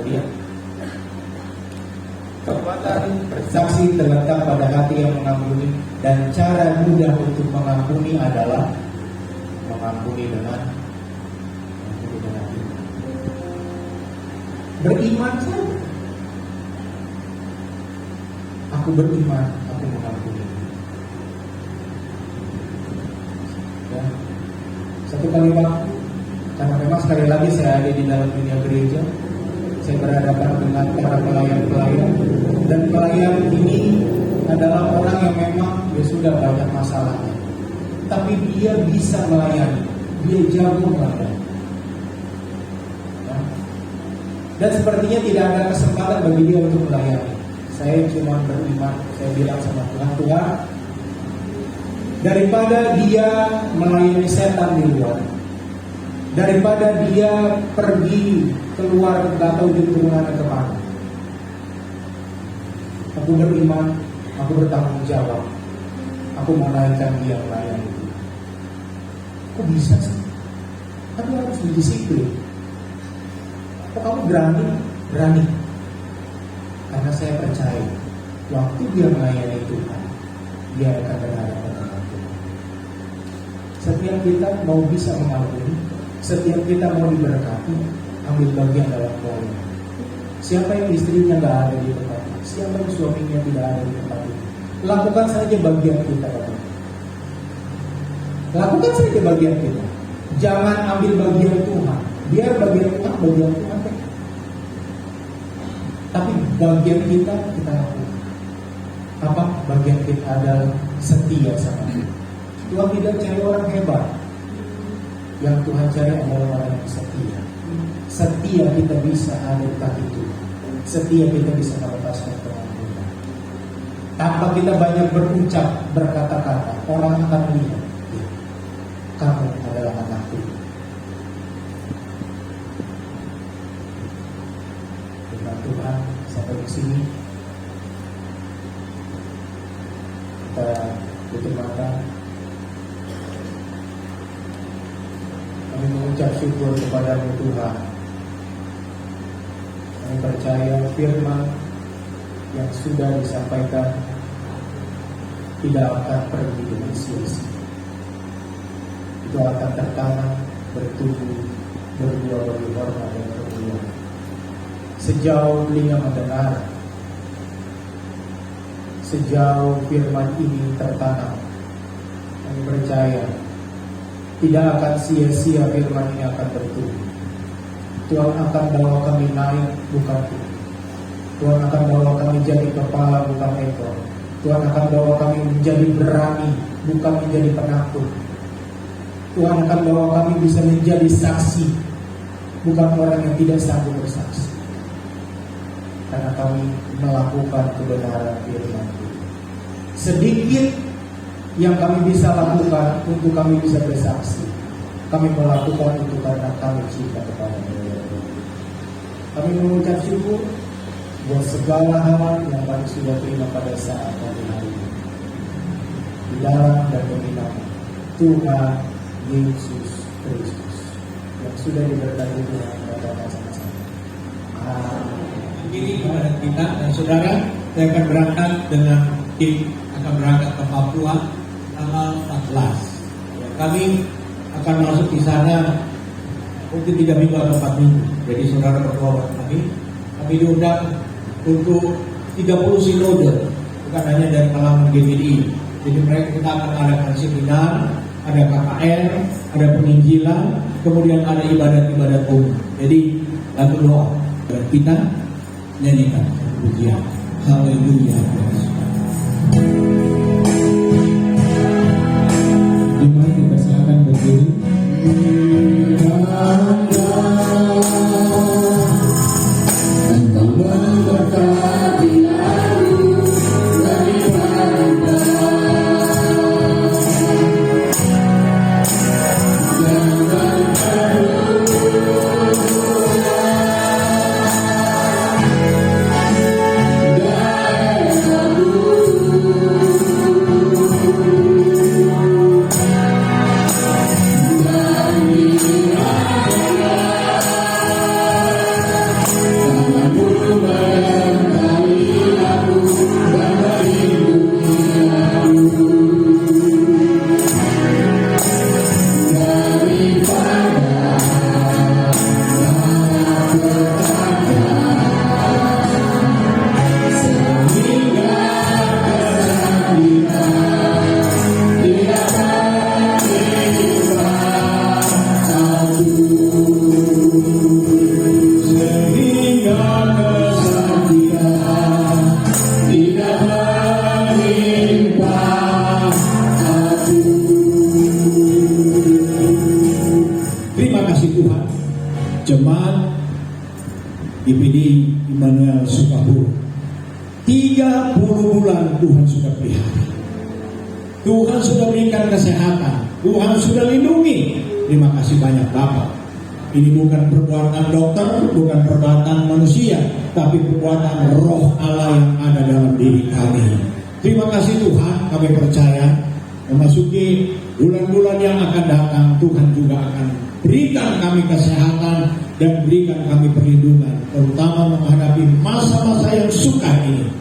lihat. Kekuatan bersaksi terletak pada hati yang mengampuni, dan cara mudah untuk mengampuni adalah mengampuni dengan iman. Beriman saja. Aku beriman, aku mengampuni. Ya. Satu kali waktu, karena memang sekali lagi saya ada di dalam dunia gereja, saya berhadapan dengan para pelayan-pelayan, dan pelayan ini adalah orang yang memang dia sudah banyak masalahnya, tapi dia bisa melayani, dia jago melayani. Ya. Dan sepertinya tidak ada kesempatan bagi dia untuk melayani. Saya cuma beriman, saya bilang sama Tuhan, Tuhan, daripada dia melayani setan di luar, daripada dia pergi keluar nggak tahu di turunannya kemana, aku beriman, aku bertanggung jawab, aku melayani dia melayani. Kok bisa sih? Tapi harus didisiplin. Kok kamu berani? Berani. Karena saya percaya waktu dia melayani Tuhan, dia akan berhadapan dengan Tuhan. Setiap kita mau bisa mengampuni, setiap kita mau diberkati, ambil bagian dalam pelayanan. Siapa yang istrinya nggak ada di tempat ini? Siapa yang suaminya tidak ada di tempat ini? Lakukan saja bagian kita, Bapak. Lakukan saja bagian kita. Jangan ambil bagian Tuhan. Biar bagian Tuhan deh. Tapi bagian kita lakukan. Apa? Bagian kita adalah setia sama Tuhan. Tuhan tidak cari orang hebat. Yang Tuhan cari adalah orang yang setia. Setia kita bisa ada di kaki Tuhan. Setia kita bisa melepaskan pengampunan. Tanpa kita banyak berucap, berkata-kata, orang akan melihat, ya, kamu adalah anak Tuhan. Terima Tuhan, sampai di sini kita tutup mata. Kami mengucap syukur kepada-Mu Tuhan. Kami percaya firman yang sudah disampaikan tidak akan pergi dengan sia-sia. Itu akan tertanam, bertumbuh, berbuah bagi hormat dan kemuliaan. Sejauh telinga mendengar, sejauh firman ini tertanam, kami percaya tidak akan sia-sia firman ini akan bertumbuh. Tuhan akan bawa kami naik, bukan turun. Tuhan akan bawa kami jadi kepala, bukan ekor. Tuhan akan bawa kami menjadi berani, bukan menjadi penakut. Tuhan akan bawa kami bisa menjadi saksi, bukan orang yang tidak sanggup bersaksi. Karena kami melakukan kebenaran firman Tuhan. Sedikit yang kami bisa lakukan untuk kami bisa bersaksi, kami melakukan itu karena kami cinta kepada Dia. Kami mengucap syukur buat segala hal yang kami sudah terima pada saat pagi hari ini. Di dalam dan demi nama Tuhan Yesus Kristus yang sudah diberkati Tuhan pada masa-masa. Amin. Ini kepada kita dan saudara, saya akan berangkat dengan tim akan berangkat ke Papua tanggal 14. Ya, kami akan masuk di sana mungkin 3 minggu atau 4 minggu. Jadi saudara berdoa buat kami diundang untuk 30 sinode, bukan hanya dari kalangan GBI. Jadi mereka kita akan adakan seminar, ada KKR, ada penginjilan, kemudian ada ibadat-ibadat umum. Jadi lagu doa dan kita nyanyikan pujian. Haleluya. Dimana kita silakan berdiri. Thank you. Jemaat IPD Immanuel Sukabumi. 30 bulan Tuhan sudah pelihara. Tuhan sudah berikan kesehatan. Tuhan sudah lindungi. Terima kasih banyak Bapak. Ini bukan perbuatan dokter, bukan perbuatan manusia, tapi perbuatan roh Allah yang ada dalam diri kami. Terima kasih Tuhan, kami percaya memasuki bulan-bulan yang akan datang, Tuhan juga akan berikan kami kesehatan dan berikan kami perlindungan, terutama menghadapi masa-masa yang sukar ini,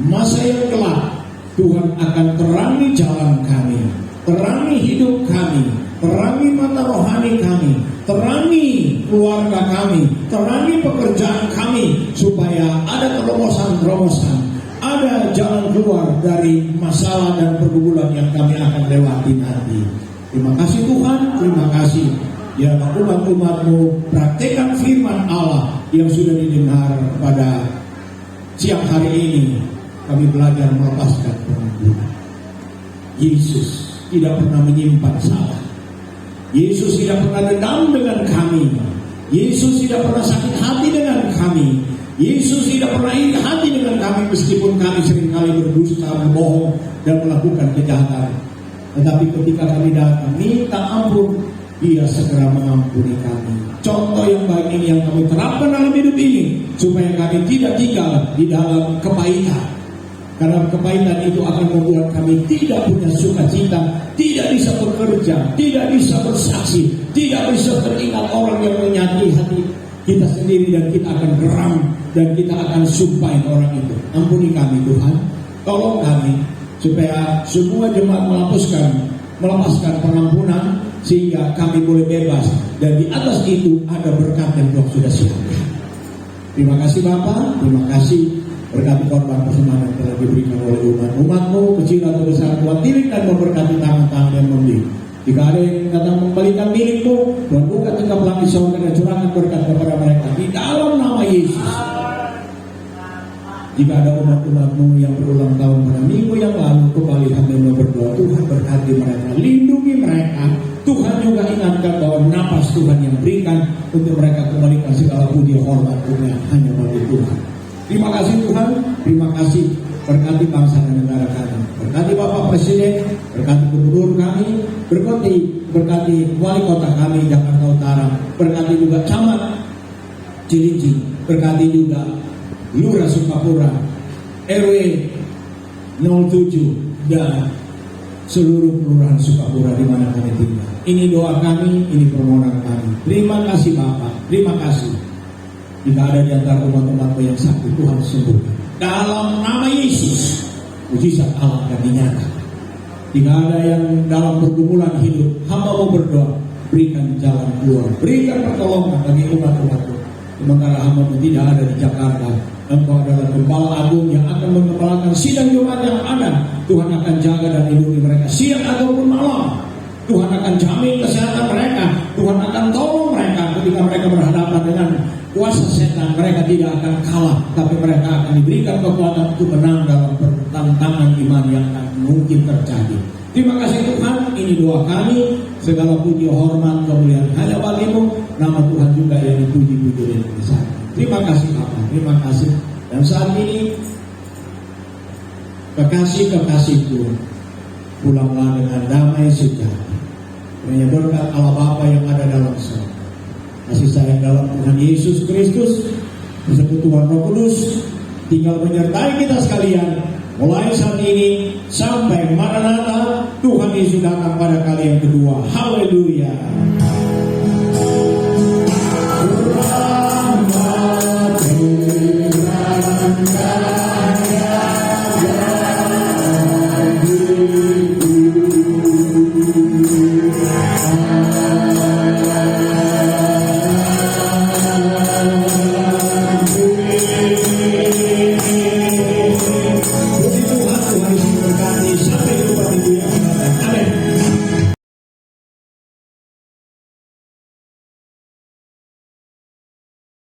masa yang gelap. Tuhan akan terangi jalan kami, terangi hidup kami, terangi mata rohani kami, terangi keluarga kami, terangi pekerjaan kami, supaya ada terobosan-terobosan, ada jalan keluar dari masalah dan pergumulan yang kami akan lewati nanti. Terima kasih Tuhan, terima kasih. Ya umat-umat-Mu praktekkan firman Allah yang sudah didengar pada siang hari ini. Kami belajar melepaskan pengampunan. Yesus tidak pernah menyimpan salah. Yesus tidak pernah dendam dengan kami. Yesus tidak pernah sakit hati dengan kami. Yesus tidak pernah iri hati dengan kami meskipun kami seringkali berdusta, berbohong dan melakukan kejahatan. Tetapi ketika kami datang minta ampun, Dia segera mengampuni kami. Contoh yang baik ini yang kami terapkan dalam hidup ini, supaya kami tidak tinggal di dalam kepahitan. Karena kepahitan itu akan membuat kami tidak punya sukacita, tidak bisa bekerja, tidak bisa bersaksi, tidak bisa teringat orang yang menyakiti hati kita sendiri, dan kita akan geram dan kita akan sumpahin orang itu. Ampuni kami Tuhan, tolong kami supaya semua jemaat melepaskan pengampunan sehingga kami boleh bebas, dan di atas itu ada berkat yang Tuhan sudah siapkan. Terima kasih Bapak, terima kasih berkati korban persembahan yang telah diberikan oleh umat-Mu, kecil atau besar, Tuhan tilik dan memberkati tangan-tangan yang memberi. Jika ada yang datang membalikan milik-Mu, Tuhan buka tingkap langit surga dan curahkan berkat kepada mereka di dalam nama Yesus. Jika ada umat-umat-Mu yang berulang tahun pada minggu yang lalu, kembali kami berdoa, Tuhan berkati mereka, lindungi mereka. Tuhan juga ingatkan bahwa napas Tuhan yang berikan untuk mereka kembalikan segala puji hormat dunia hanya bagi Tuhan. Terima kasih Tuhan, terima kasih. Berkati bangsa dan negara kami, berkati Bapak Presiden, berkati gubernur kami, berkati wali kota kami Jakarta Utara, berkati juga camat Cilincing, berkati juga Lurah Sukapura, RW 07 dan seluruh kelurahan Sukapura di mana kami tinggal. Ini doa kami, ini permohonan kami. Terima kasih Bapak, terima kasih. Jika ada di antara umat-umat-Mu yang sakit, Tuhan sembuhkan. Dalam nama Yesus, mujizat Allah akan dinyatakan. Jika ada yang dalam pergumulan hidup, hamba-Mu berdoa, berikan jalan keluar, berikan pertolongan bagi umat-umat-Mu. Sementara hamba-Mu tidak ada di Jakarta, Engkau adalah Gembala Agung yang akan mengembalakan sidang Jumat yang ada. Tuhan akan jaga dan lindungi mereka siang ataupun malam. Tuhan akan jamin kesehatan mereka. Tuhan akan tolong mereka ketika mereka berhadapan dengan kuasa setan. Mereka tidak akan kalah, tapi mereka akan diberikan kekuatan untuk menang dalam tantangan iman yang akan mungkin terjadi. Terima kasih Tuhan, ini doa kami. Segala puji, hormat, kemuliaan hanya bagi-Mu. Nama Tuhan juga yang dipuji-puji dan disembah. Terima kasih Bapak, terima kasih. Dan saat ini kekasih-kekasihku, pulanglah dengan damai sejahtera. Hanya berkat Allah Bapa yang ada dalam surga, kasih sayang dalam Tuhan Yesus Kristus, persekutuan Roh Kudus tinggal menyertai kita sekalian mulai saat ini sampai Maranatha. Tuhan Yesus datang pada kali yang kedua. Haleluya. Haleluya.